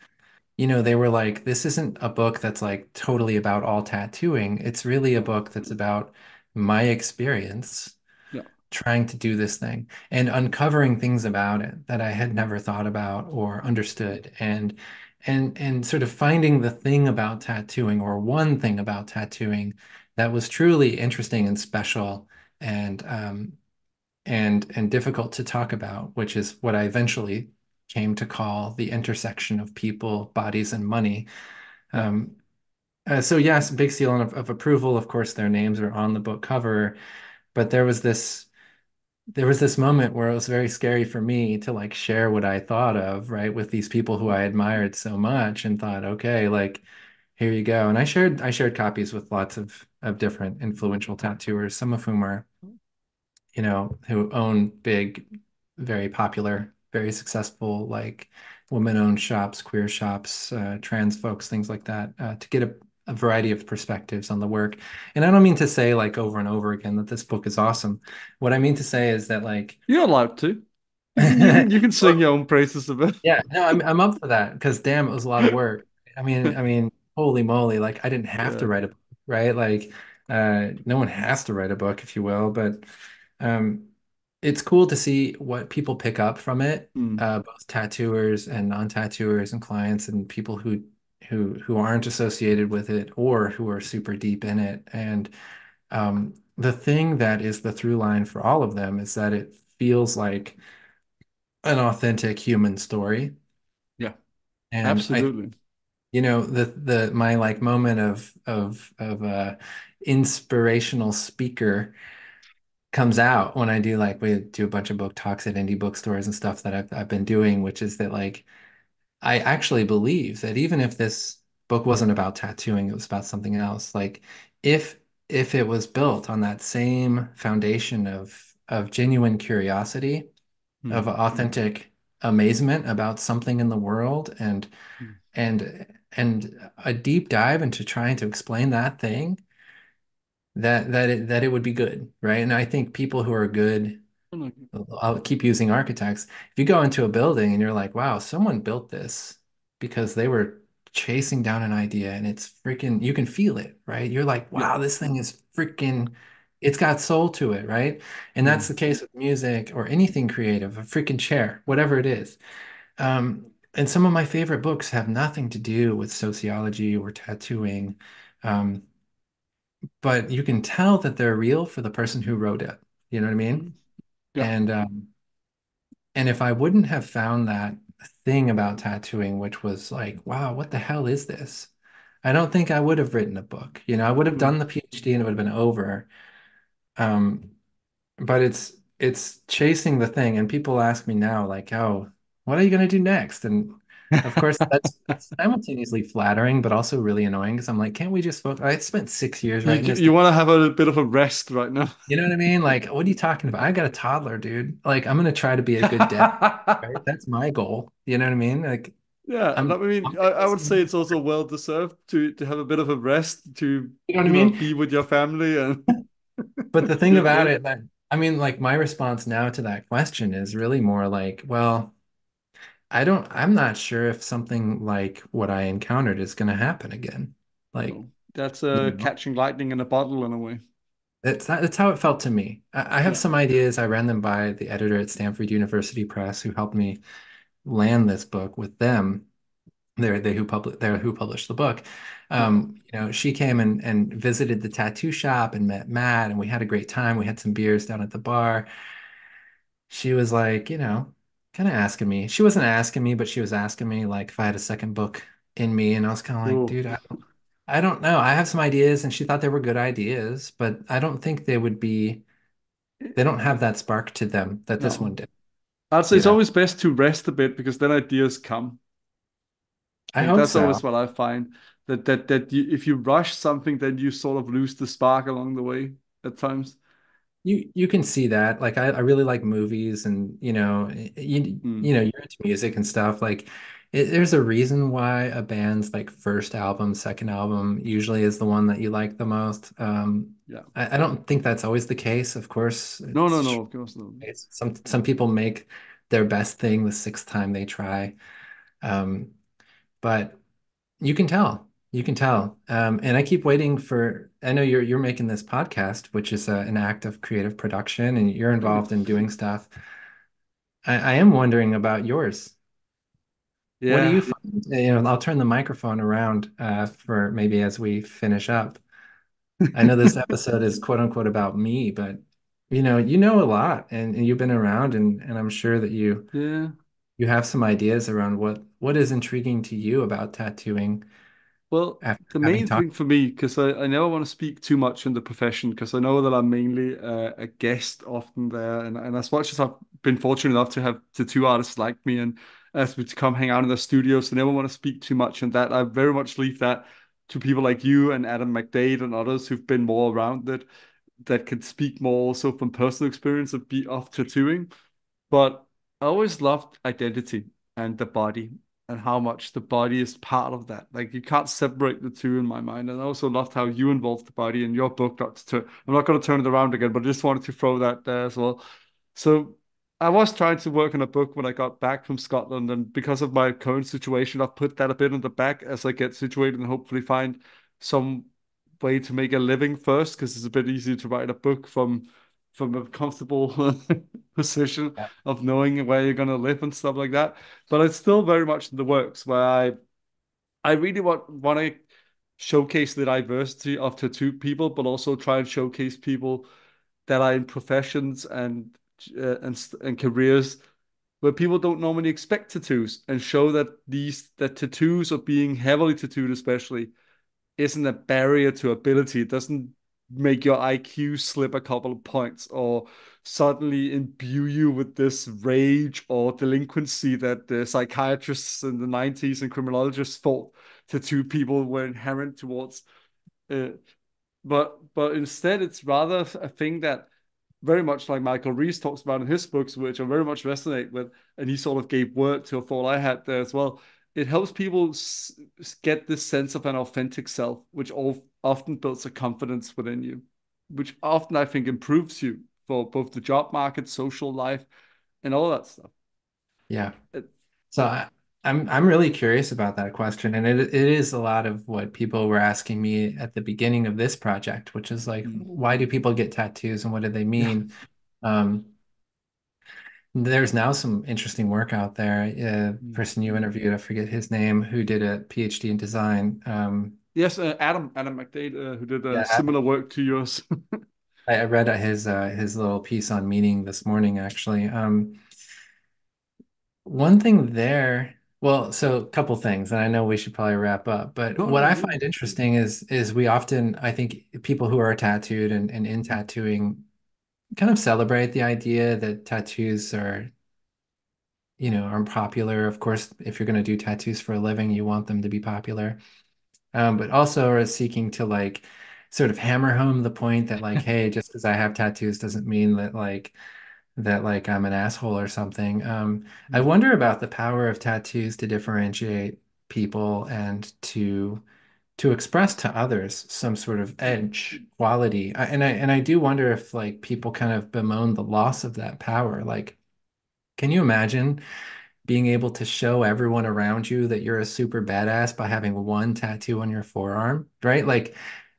they were like, this isn't a book that's like totally about all tattooing. It's really a No. book that's about my experience Yeah. trying to do this thing and uncovering things about it that I had never thought about or understood, and sort of finding the thing about tattooing or one thing about tattooing that was truly interesting and special and and difficult to talk about, which is what I eventually came to call the intersection of people, bodies, and money. Yeah. Um, so yes, big seal of approval. Of course, their names are on the book cover, but there was this moment where it was very scary for me to like share what I thought of, right, with these people who I admired so much and thought, okay, like here you go. And I shared copies with lots of different influential tattooers, some of whom are, who own big, very popular, very successful, like women-owned shops, queer shops, trans folks, things like that, to get a variety of perspectives on the work. And I don't mean to say like over and over again that this book is awesome. What I mean to say is that like You're allowed to. You can sing well, your own praises a bit. yeah, no, I'm up for that because damn, it was a lot of work. I mean, holy moly, like I didn't have Yeah. to write a book, right? Like, no one has to write a book, if you will, but um, it's cool to see what people pick up from it, Hmm. both tattooers and non-tattooers and clients and people who aren't associated with it or who are super deep in it. And the thing that is the through line for all of them is that it feels like an authentic human story. Yeah. And Absolutely. the my like moment of inspirational speaker comes out when I do like we do a bunch of book talks at indie bookstores and stuff that I've been doing, which is that like I actually believe that even if this book wasn't about tattooing, it was about something else. Like if if it was built on that same foundation of genuine curiosity, of Hmm. authentic amazement about something in the world Hmm. and a deep dive into trying to explain that thing that it would be good, right? And I think people who are good, I'll keep using architects. If you go into a building and you're like, wow, someone built this because they were chasing down an idea and it's freaking, you can feel it, right? You're like, Yeah. wow, this thing is freaking, it's got soul to it, right? And that's Hmm. the case with music or anything creative, a freaking chair, whatever it is. And some of my favorite books have nothing to do with sociology or tattooing. Um, but you can tell that they're real for the person who wrote it. You know what I mean? Hmm. Yeah. And if I wouldn't have found that thing about tattooing, which was like, wow, what the hell is this? I don't think I would have written a book. I would have done Hmm. the PhD and it would have been over. Um, but it's chasing the thing, and people ask me now, like, oh, what are you gonna do next? And of course, that's it's simultaneously flattering, but also really annoying because I'm like, can't we just focus? I spent 6 years You writing this you thing. want to have a bit of a rest right now. You know what I mean? Like, what are you talking about? I got a toddler, dude. Like, I'm gonna try to be a good dad, right? That's my goal. You know what I mean? Like, Yeah, I'm I mean, I'm I gonna would listen to say him. it's also well deserved to have a bit of a rest to You know what I mean? be with your family and But the thing get about work. it that I mean, like, my response now to that question is really more like, well, I'm not sure if something like what I encountered is gonna happen again. Like, No, that's you know, catching lightning in a bottle in a way. that's how it felt to me. I have Yeah, some ideas. I ran them by the editor at Stanford University Press who helped me land this book with them. They're who published the book. yeah. She came and visited the tattoo shop and met Matt, and we had a great time. We had some beers down at the bar. She was like, kind of asking me. She wasn't asking me, but she was asking me like if I had a second book in me, and I was kind of like, Oh, dude, I don't know. I have some ideas, and she thought they were good ideas, but I don't think they would be. They don't have that spark to them that this no. one did. I'd say You it's know, always best to rest a bit because then ideas come. I Like hope that's so. always what I find that if you rush something, then you sort of lose the spark along the way at times. You can see that. Like I really like movies and Mm, you know you're into music and stuff. Like there's a reason why a band's like first album, second album usually is the one that you like the most. yeah. I don't think that's always the case. Of course, No, no, no, of course not. some people make their best thing the sixth time they try. Um, but you can tell. You can tell. And I keep waiting for, I know you're making this podcast, which is an act of creative production, and you're involved in doing stuff. I am wondering about yours. What do you Yeah. find? I'll turn the microphone around for maybe as we finish up. I know this episode is quote unquote about me, but you know a lot and you've been around and I'm sure that Yeah. you have some ideas around what is intriguing to you about tattooing Well, after the having main talked. thing for me, because I never want to speak too much in the profession, because I know that I'm mainly a guest often there, and as much as I've been fortunate enough to have tattoo artists like me and ask me to come hang out in the studios, I never want to speak too much on that. I very much leave that to people like you and Adam McDade and others who've been more around it, that can speak more also from personal experience of tattooing. But I always loved identity and the body and how much the body is part of that. Like you can't separate the two in my mind. And I also loved how you involved the body in your book. Not to turn, I'm not going to turn it around again, but I just wanted to throw that there as well. So I was trying to work on a book when I got back from Scotland, and because of my current situation, I've put that a bit on the back as I get situated and hopefully find some way to make a living first, because it's a bit easier to write a book from a comfortable position Yeah. of knowing where you're going to live and stuff like that. But it's still very much in the works where I really want to showcase the diversity of tattoo people, but also try and showcase people that are in professions and careers where people don't normally expect tattoos, and show that that tattoos, or being heavily tattooed especially, isn't a barrier to ability. It doesn't make your IQ slip a couple of points, or suddenly imbue you with this rage or delinquency that the psychiatrists in the 90s and criminologists thought tattoo people were inherent towards. Uh, but instead, it's rather a thing that, very much like Michael Reese talks about in his books, which I very much resonate with, and he sort of gave word to a thought I had there as well. It helps people get this sense of an authentic self, which often builds a confidence within you, which often I think improves you for both the job market, social life, and all that stuff. Yeah. It, So I'm really curious about that question, and it is a lot of what people were asking me at the beginning of this project, which is like, mm, why do people get tattoos and what do they yeah. mean? Um, there's now some interesting work out there. A Mm. person you interviewed, I forget his name, who did a PhD in design. Yes, Adam McDade, who did Yeah, similar work to yours. I read his little piece on meaning this morning, actually. One thing there, well, so a couple things, and I know we should probably wrap up, but No, what no, I yeah. find interesting is we often, I think people who are tattooed and in tattooing kind of celebrate the idea that tattoos are, are popular. Of course, if you're going to do tattoos for a living, you want them to be popular. But also are seeking to like sort of hammer home the point that like, hey, just because I have tattoos doesn't mean that I'm an asshole or something. I Mm. wonder about the power of tattoos to differentiate people and to express to others some sort of edge quality. And I do wonder if like people kind of bemoan the loss of that power. Like, can you imagine being able to show everyone around you that you're a super badass by having one tattoo on your forearm, right? Like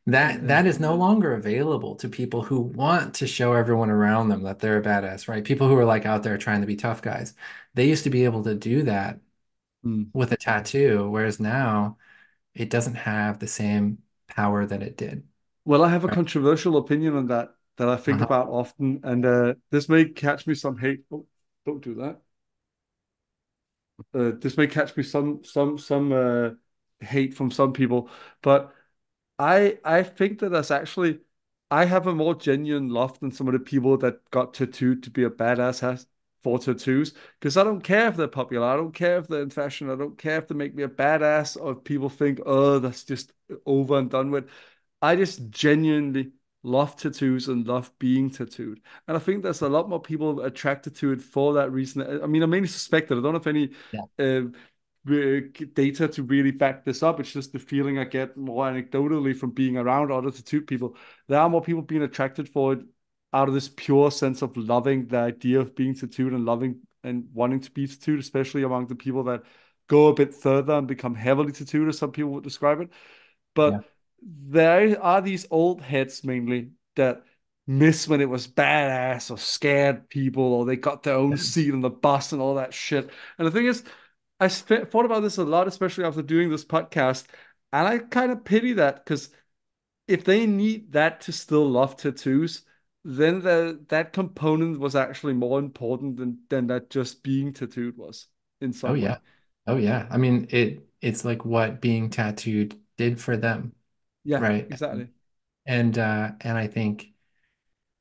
that Yeah. is no longer available to people who want to show everyone around them that they're a badass, right? People who are like out there trying to be tough guys. They used to be able to do that Mm. with a tattoo, whereas now it doesn't have the same power that it did. Well, I have a Right? controversial opinion on that that I think Uh-huh. about often, and this may catch me some hate. Oh, don't do that. This may catch me some hate from some people, but I think that that's actually, I have a more genuine love than some of the people that got tattooed to be a badass has for tattoos, because I don't care if they're popular, I don't care if they're in fashion, I don't care if they make me a badass, or if people think, oh, that's just over and done with. I just genuinely love tattoos and love being tattooed. And I think there's a lot more people attracted to it for that reason. I mean, I mainly suspect that I don't have any Yeah. uh, data to really back this up. It's just the feeling I get more anecdotally from being around other tattooed people. There are more people being attracted for it out of this pure sense of loving the idea of being tattooed and loving and wanting to be tattooed, especially among the people that go a bit further and become heavily tattooed, as some people would describe it. Yeah. But there are these old heads mainly that miss when it was badass or scared people or they got their own seat on the bus and all that shit. And the thing is, thought about this a lot, especially after doing this podcast, and I kind of pity that because if they need that to still love tattoos, then that component was actually more important than that just being tattooed was in Oh some yeah. way. Oh yeah. I mean, it's like what being tattooed did for them, Yeah, right? exactly. And I think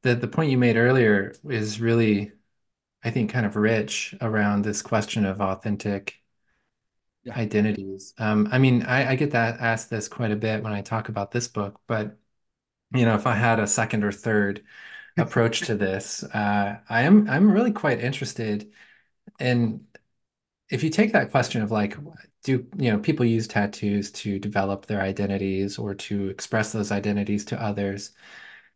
that the point you made earlier is really, I think, kind of rich around this question of authentic Yeah. identities. I mean, I get that asked this quite a bit when I talk about this book, but if I had a second or third approach to this, I'm really quite interested in if you take that question of like, do people use tattoos to develop their identities or to express those identities to others?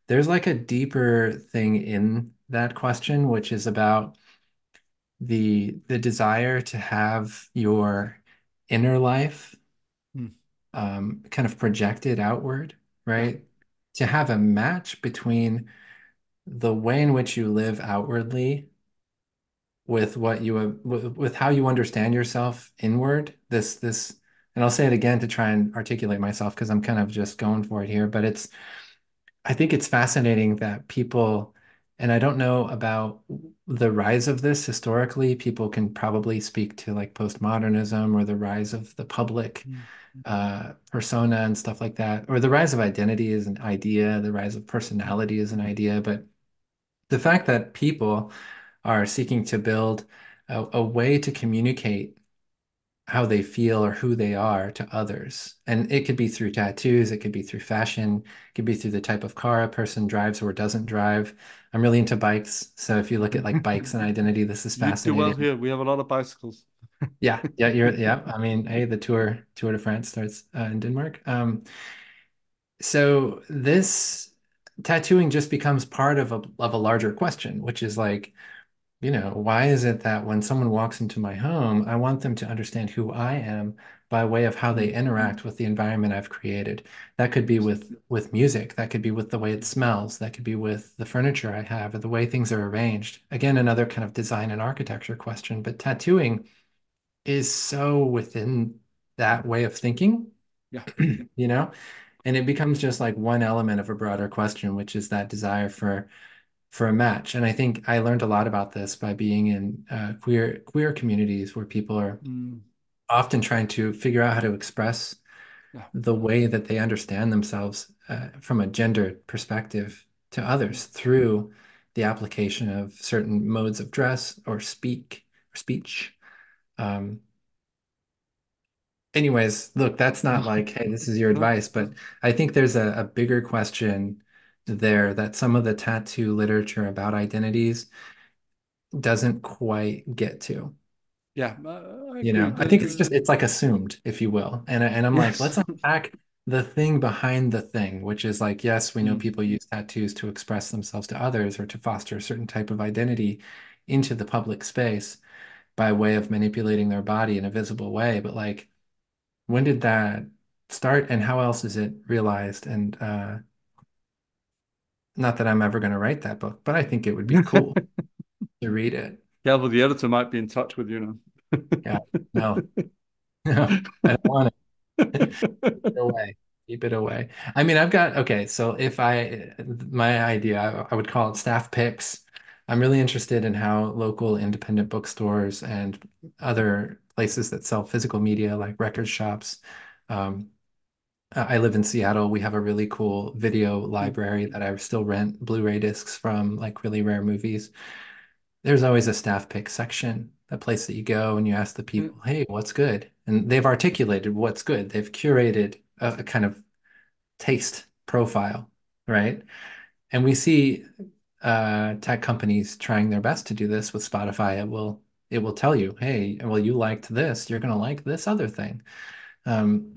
There's like a deeper thing in that question, which is about the desire to have your inner life Mm. kind of projected outward, Yeah. right? To have a match between the way in which you live outwardly with what you with how you understand yourself inward. This, and I'll say it again to try and articulate myself because I'm kind of just going for it here, but I think it's fascinating that people, and I don't know about the rise of this historically. People can probably speak to like postmodernism or the rise of the public Mm. persona and stuff like that, or the rise of identity as an idea, the rise of personality as an idea. But the fact that people are seeking to build a way to communicate how they feel or who they are to others. And it could be through tattoos, it could be through fashion, it could be through the type of car a person drives or doesn't drive. I'm really into bikes. So if you look at like bikes and identity, this is You do well fascinating. here. We have a lot of bicycles. Yeah. I mean, hey, the Tour de France starts in Denmark. So this tattooing just becomes part of a larger question, which is like, why is it that when someone walks into my home, I want them to understand who I am by way of how they Mm. interact with the environment I've created? That could be with music, that could be with the way it smells, that could be with the furniture I have or the way things are arranged. Again, another kind of design and architecture question, but tattooing is so within that way of thinking, Yeah. you know? And it becomes just like one element of a broader question, which is that desire for a match. And I think I learned a lot about this by being in queer communities where people are Mm. often trying to figure out how to express Yeah. the way that they understand themselves from a gender perspective to Mm. others through the application of certain modes of dress or speech. Um, anyways, look, that's not No. like, hey, this is your No. advice, but I think there's a bigger question there that some of the tattoo literature about identities doesn't quite get to. Yeah. I agree. I think it's like assumed, if you will. And I'm like, Yes. let's unpack the thing behind the thing, which is like, yes, we know Mm. people use tattoos to express themselves to others or to foster a certain type of identity into the public space by way of manipulating their body in a visible way. But like, when did that start and how else is it realized? And not that I'm ever going to write that book, but I think it would be cool to read it. Yeah, well, the editor might be in touch with you Yeah, no, no, I don't want it. Away. Keep it away. I mean, I've got, okay, so my idea, I would call it staff picks. I'm really interested in how local independent bookstores and other places that sell physical media, like record shops. Um, I live in Seattle. We have a really cool video Mm. library that I still rent Blu-ray discs from, like really rare movies. There's always a staff pick section, a place that you go and you ask the Yeah. people, hey, what's good? And they've articulated what's good. They've curated a kind of taste profile, right? And we see tech companies trying their best to do this with Spotify. It will tell you, hey, well, you liked this, you're going to like this other thing. Um,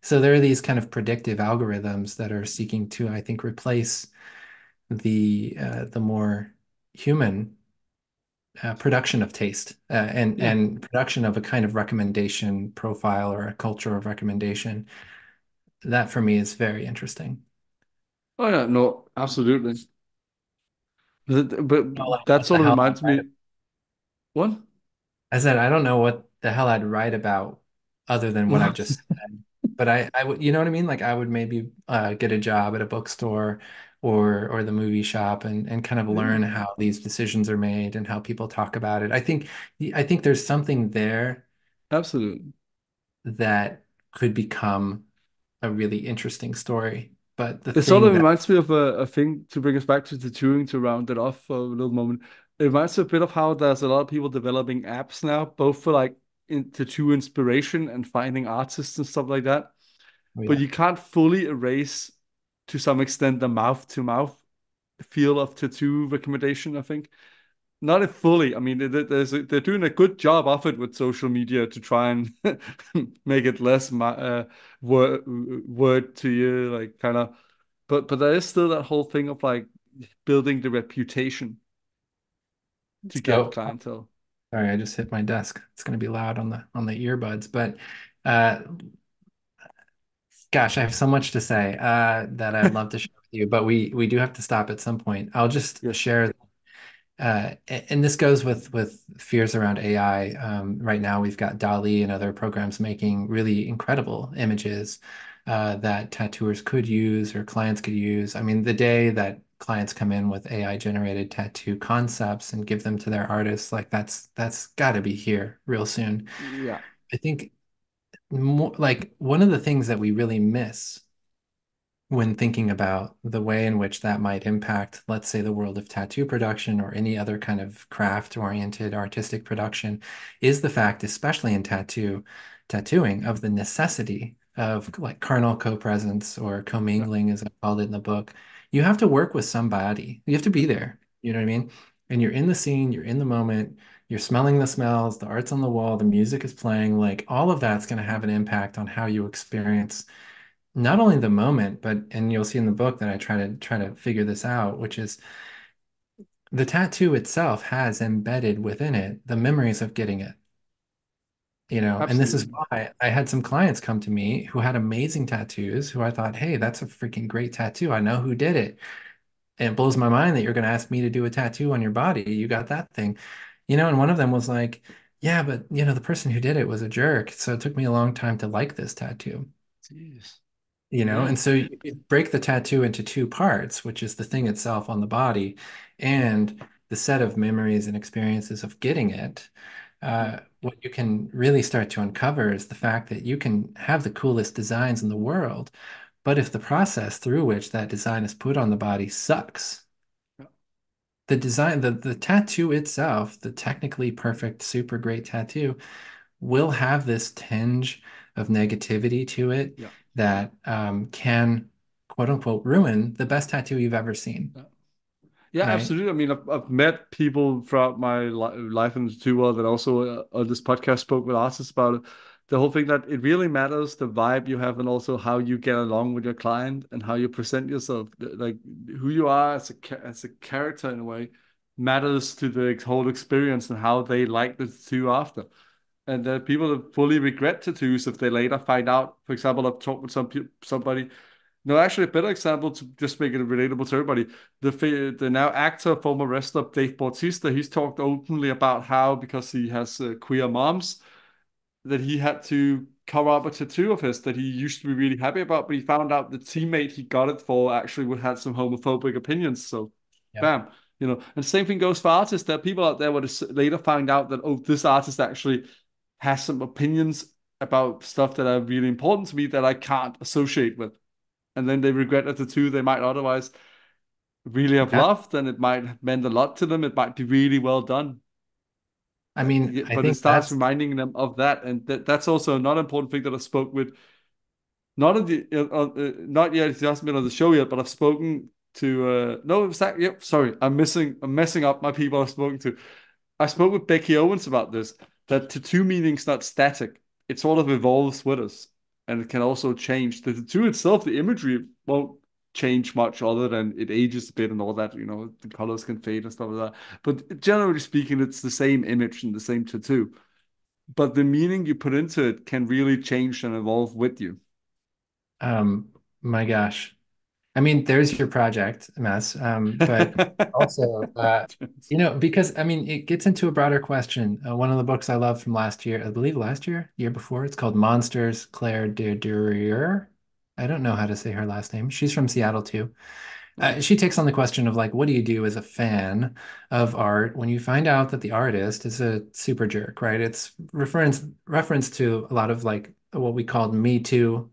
so there are these kind of predictive algorithms that are seeking to, I think, replace the more human production of taste Yeah. and production of a kind of recommendation profile or a culture of recommendation. That for me is very interesting. Oh yeah, no, absolutely. But Oh, like, that what the sort of hell I'd reminds write me, what? I said, I don't know what the hell I'd write about other than what I've just said. But I would, you know what I mean? Like I would maybe get a job at a bookstore or the movie shop and kind of Yeah, learn how these decisions are made and how people talk about it. I think there's something there absolutely. that could become a really interesting story. But the It sort of thing that reminds me of a thing to bring us back to the touring to round it off for a little moment. It reminds me a bit of how there's a lot of people developing apps now, both for like tattoo inspiration and finding artists and stuff like that. oh But yeah, you can't fully erase to some extent the mouth to mouth feel of tattoo recommendation, I think. Not it fully. I mean, they're doing a good job of it with social media to try and make it less word to you, like kind of. But there is still that whole thing of like building the reputation to get so clientele. sorry, I just hit my desk. It's going to be loud on the earbuds, but uh, gosh, I have so much to say that I'd love to share with you, but we do have to stop at some point. I'll just Yes. share, and this goes with fears around AI. Right now, we've got DALL-E and other programs making really incredible images that tattooers could use or clients could use. I mean, the day that clients come in with AI generated tattoo concepts and give them to their artists, like that's got to be here real soon. Yeah. I think more like one of the things that we really miss when thinking about the way in which that might impact, let's say, the world of tattoo production or any other kind of craft-oriented artistic production, is the fact, especially in tattooing, of the necessity of like carnal co-presence or Yeah. commingling, as I called it in the book. You have to work with somebody. You have to be there. You know what I mean? And you're in the scene, you're in the moment, you're smelling the smells, the art's on the wall, the music is playing, like all of that's going to have an impact on how you experience not only the moment, but and you'll see in the book that I try to figure this out, which is the tattoo itself has embedded within it the memories of getting it, and this is Absolutely. why I had some clients come to me who had amazing tattoos who I thought, hey, that's a freaking great tattoo. I know who did it. And it blows my mind that you're going to ask me to do a tattoo on your body. You got that thing, and one of them was like, yeah, but the person who did it was a jerk. So it took me a long time to like this tattoo. Jeez. And Yeah. so you break the tattoo into two parts, which is the thing itself on the body and the set of memories and experiences of getting it. Yeah. What you can really start to uncover is the fact that you can have the coolest designs in the world, but if the process through which that design is put on the body sucks, Yeah. the design, the tattoo itself, the technically perfect, super great tattoo, will have this tinge of negativity to it Yeah. that can, quote unquote, ruin the best tattoo you've ever seen, Yeah. Yeah, right? absolutely. I mean, I've met people throughout my life in the tattoo world that also on this podcast spoke with artists about it. The whole thing that it really matters the vibe you have and also how you get along with your client and how you present yourself. Like who you are as as a character in a way matters to the whole experience and how they like the tattoo after. And there are people that fully regret tattoos if they later find out. For example, I've talked with somebody. No, actually, a better example to just make it relatable to everybody. The now actor, former wrestler Dave Bautista, he's talked openly about how because he has queer moms that he had to cover up a tattoo of his that he used to be really happy about, but he found out the teammate he got it for actually would had some homophobic opinions. So, Yep. bam, And same thing goes for artists. There are people out there would later find out that this artist actually has some opinions about stuff that are really important to me that I can't associate with, and then they regret a tattoo they might otherwise really have Yeah. loved, and it might have meant a lot to them. It might be really well done. I mean, Yeah, I but it think starts that's, reminding them of that, and that's also another important thing that I spoke with. Not in the not yet. He hasn't been on the show yet, but I've spoken. no, it was that. Yep, sorry, I'm messing up my people I've spoken to. I spoke with Becky Owens about this. That tattoo meaning's not static. It sort of evolves with us, and it can also change. The tattoo itself, the imagery won't change much other than it ages a bit and all that. The colors can fade and stuff like that. But generally speaking, it's the same image and the same tattoo. But the meaning you put into it can really change and evolve with you. Um, my gosh. I mean, there's your project mess. But also, because I mean, it gets into a broader question. One of the books I love from last year, I believe last year, year before, it's called Monsters, Claire de Durer. I don't know how to say her last name. She's from Seattle too. Oh, She takes on the question of like, what do you do as a fan of art when you find out that the artist is a super jerk, right? It's reference to a lot of like what we called Me Too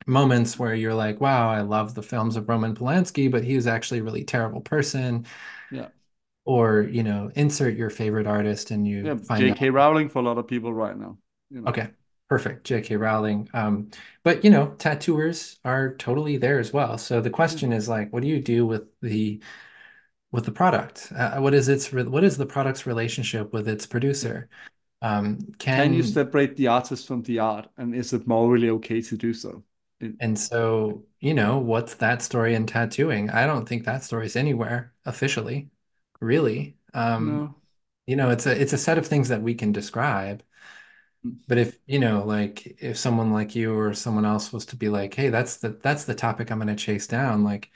moments where you're like, wow, I love the films of Roman Polanski, but he was actually a really terrible person. yeah. Or, insert your favorite artist and you Yeah, find J.K. out, Rowling for a lot of people right now. You know. okay, perfect, J.K. Rowling. But tattooers are totally there as well. So the Yeah. question is like, what do you do with the product? What is the product's relationship with its Yeah. producer? Can you Can separate the artist from the art, and is it morally okay to do so? It- And so, what's that story in tattooing? I don't think that story's anywhere officially, really. no. It's a set of things that we can describe. But if, like if someone like you or someone else was to be like, hey, that's the topic I'm going to chase down, like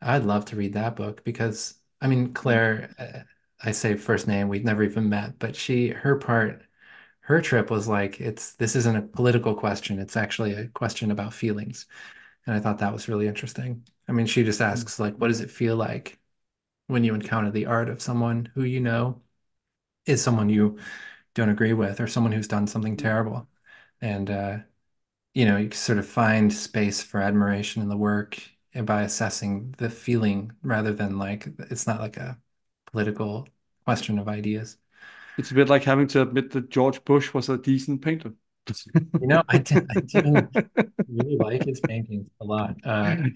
I'd love to read that book because I mean, Mm. Claire, I say first name, we've never even met, but her trip was like, this isn't a political question, it's actually a question about feelings. And I thought that was really interesting. I mean, she just Mm. asks, like, what does it feel like when you encounter the art of someone who is someone you don't agree with or someone who's done something Mm. terrible? And, you sort of find space for admiration in the work and by assessing the feeling rather than like, it's not like a political question of ideas. It's a bit like having to admit that George Bush was a decent painter. I do really like his paintings a lot.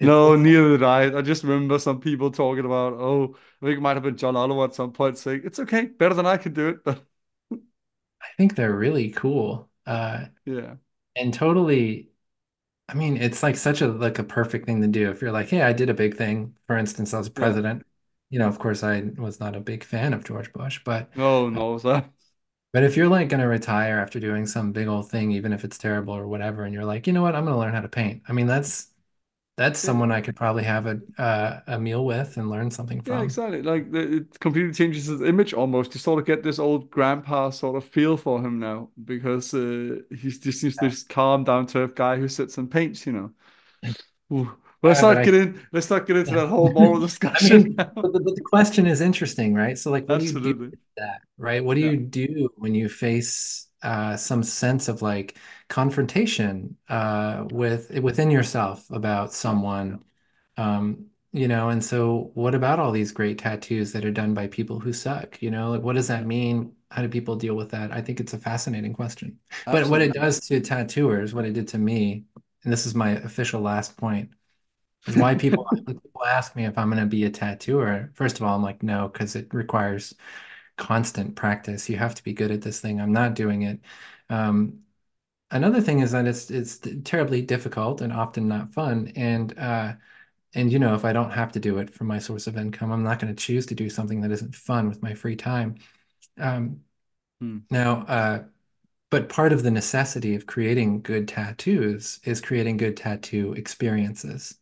No, neither did I. I just remember some people talking about, oh, I think it might have been John Oliver at some point saying, it's okay, better than I can do it. But I think they're really cool. yeah, And totally, I mean, it's like such a perfect thing to do. If you're like, hey, I did a big thing. For instance, I was yeah. president. Of course, I was not a big fan of George Bush, but No, uh, no, so but if you're like gonna retire after doing some big old thing, even if it's terrible or whatever, and you're like, you know what, I'm gonna learn how to paint. I mean, that's yeah, someone I could probably have a meal with and learn something yeah, from. exactly. Like it completely changes his image almost. You sort of get this old grandpa sort of feel for him now because he's just seems this calm, down to earth guy who sits and paints. Ooh. But I Let's not get into that whole moral I discussion mean, now. but the question is interesting, right? So, like, what do you do Absolutely. with that, right? What do Yeah, you do when you face some sense of like confrontation within yourself about yeah, yeah, someone? And so what about all these great tattoos that are done by people who suck? Like, what does that yeah. mean? How do people deal with that? I think it's a fascinating question. But what it Absolutely. does to tattooers, what it did to me, and this is my official last point is why when people ask me if I'm going to be a tattooer, first of all, I'm like, no, because it requires constant practice. You have to be good at this thing. I'm not doing it. Um, Another thing is that it's terribly difficult and often not fun. And if I don't have to do it for my source of income, I'm not going to choose to do something that isn't fun with my free time. Um, Hmm. now, but part of the necessity of creating good tattoos is creating good tattoo experiences.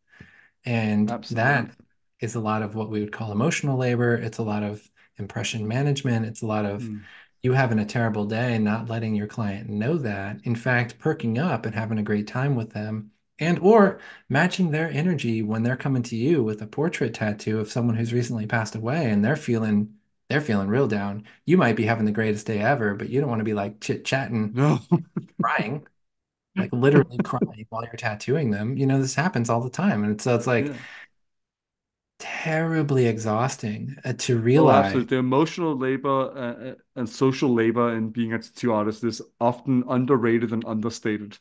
And Absolutely. that is a lot of what we would call emotional labor. It's a lot of impression management. It's a lot of Hmm. you having a terrible day and not letting your client know that. In fact, perking up and having a great time with them and or matching their energy when they're coming to you with a portrait tattoo of someone who's recently passed away and they're feeling real down. You might be having the greatest day ever, but you don't want to be like chit-chatting, No. crying, like literally crying while you're tattooing them. This happens all the time. And so it's like Yeah. terribly exhausting to Oh, realize. absolutely. The emotional labor and social labor in being a tattoo artist is often underrated and understated.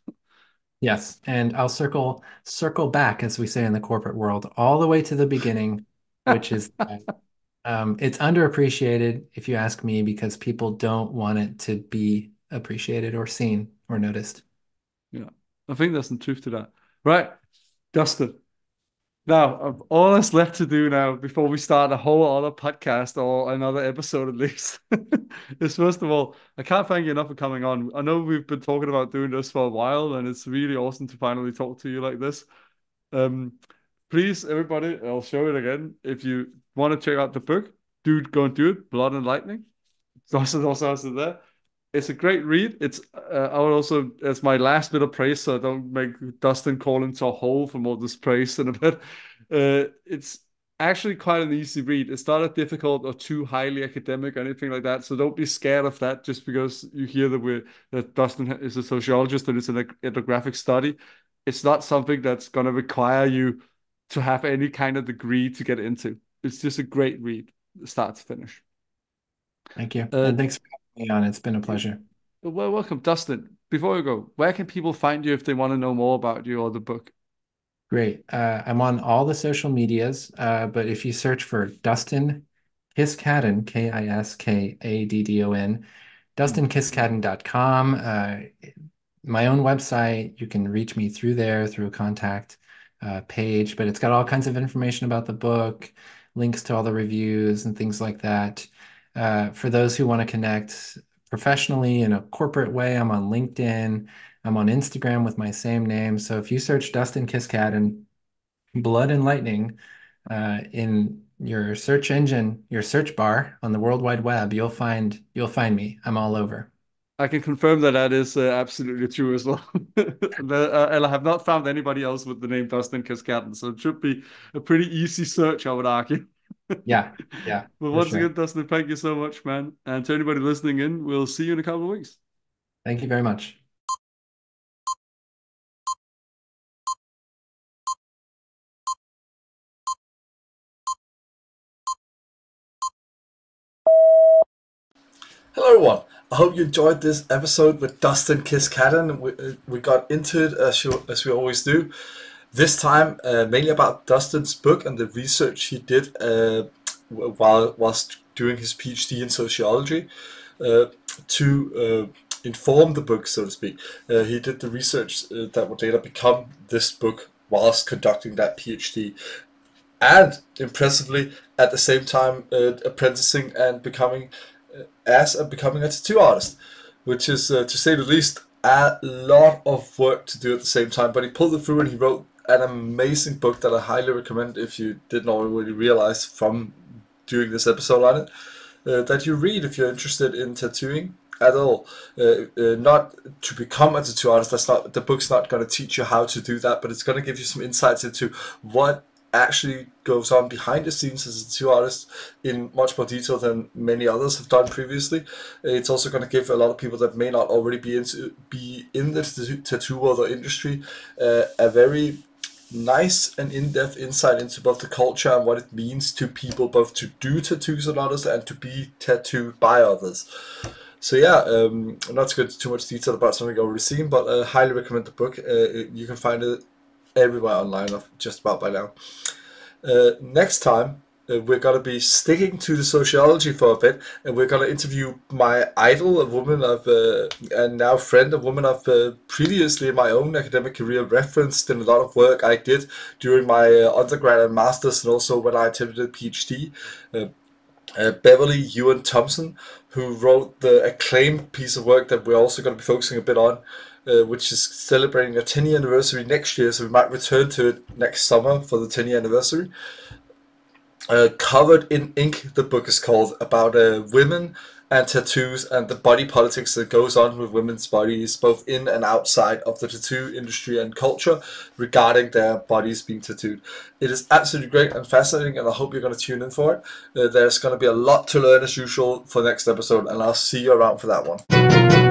Yes, and I'll circle back, as we say in the corporate world, all the way to the beginning, which is that it's underappreciated, if you ask me, because people don't want it to be appreciated or seen or noticed. Yeah, I think there's some truth to that. Right, Dustin. Now, all that's left to do now before we start a whole other podcast or another episode at least is first of all, I can't thank you enough for coming on. I know we've been talking about doing this for a while, and it's really awesome to finally talk to you like this. Um, Please, everybody, I'll show it again. If you want to check out the book, do go and do it. Blood and Lightning. Dustin also has it there. It's a great read. It's I would also, as my last bit of praise, so I don't make Dustin call into a hole from all this praise in a bit. It's actually quite an easy read. It's not a difficult or too highly academic or anything like that. So don't be scared of that just because you hear that Dustin is a sociologist and it's an ethnographic study. It's not something that's going to require you to have any kind of degree to get into. It's just a great read, start to finish. Thank you. Uh, And thanks for having me on. It's been a pleasure. well, welcome, Dustin. Before we go, where can people find you if they want to know more about you or the book? Great. I'm on all the social medias, but if you search for Dustin Kiskaddon, Kiskaddon, DustinKiskaddon.com, my own website, you can reach me through there through a contact page, but it's got all kinds of information about the book, links to all the reviews and things like that. For those who want to connect professionally in a corporate way, I'm on LinkedIn. I'm on Instagram with my same name. So if you search Dustin Kiskaddon, Blood and Lightning in your search engine, your search bar on the World Wide Web, you'll find me. I'm all over. I can confirm that that is absolutely true as well. And I have not found anybody else with the name Dustin Kiskaddon, so it should be a pretty easy search, I would argue. Yeah, yeah, But for once sure. again, Dustin, thank you so much, man. And to anybody listening in, we'll see you in a couple of weeks. Thank you very much. Hello, everyone. I hope you enjoyed this episode with Dustin Kiskaddon. We got into it as we always do. This time, mainly about Dustin's book and the research he did whilst doing his PhD in sociology to inform the book, so to speak. He did the research that would later become this book whilst conducting that PhD. And impressively, at the same time, apprenticing and becoming a tattoo artist, which is, to say the least, a lot of work to do at the same time. But he pulled it through and he wrote an amazing book that I highly recommend if you didn't already realize from doing this episode on it, that you read if you're interested in tattooing at all. Not to become a tattoo artist. That's not the book's not going to teach you how to do that, but it's going to give you some insights into what actually goes on behind the scenes as a tattoo artist in much more detail than many others have done previously. It's also going to give a lot of people that may not already be in the tattoo world or industry a very nice and in-depth insight into both the culture and what it means to people both to do tattoos on others and to be tattooed by others. So yeah, not to go into too much detail about something I've already seen, but I highly recommend the book. You can find it everywhere online, just about by now. Next time, we're going to be sticking to the sociology for a bit, and we're going to interview my idol, a woman I've and now friend, a woman I've previously in my own academic career referenced in a lot of work I did during my undergrad and masters, and also when I attempted a PhD. Beverly Ewan Thompson, who wrote the acclaimed piece of work that we're also going to be focusing a bit on, which is celebrating a 10-year anniversary next year, so we might return to it next summer for the 10-year anniversary. Covered in Ink, the book is called, about women and tattoos and the body politics that goes on with women's bodies, both in and outside of the tattoo industry and culture, regarding their bodies being tattooed. It is absolutely great and fascinating, and I hope you're going to tune in for it. There's going to be a lot to learn as usual for the next episode, and I'll see you around for that one.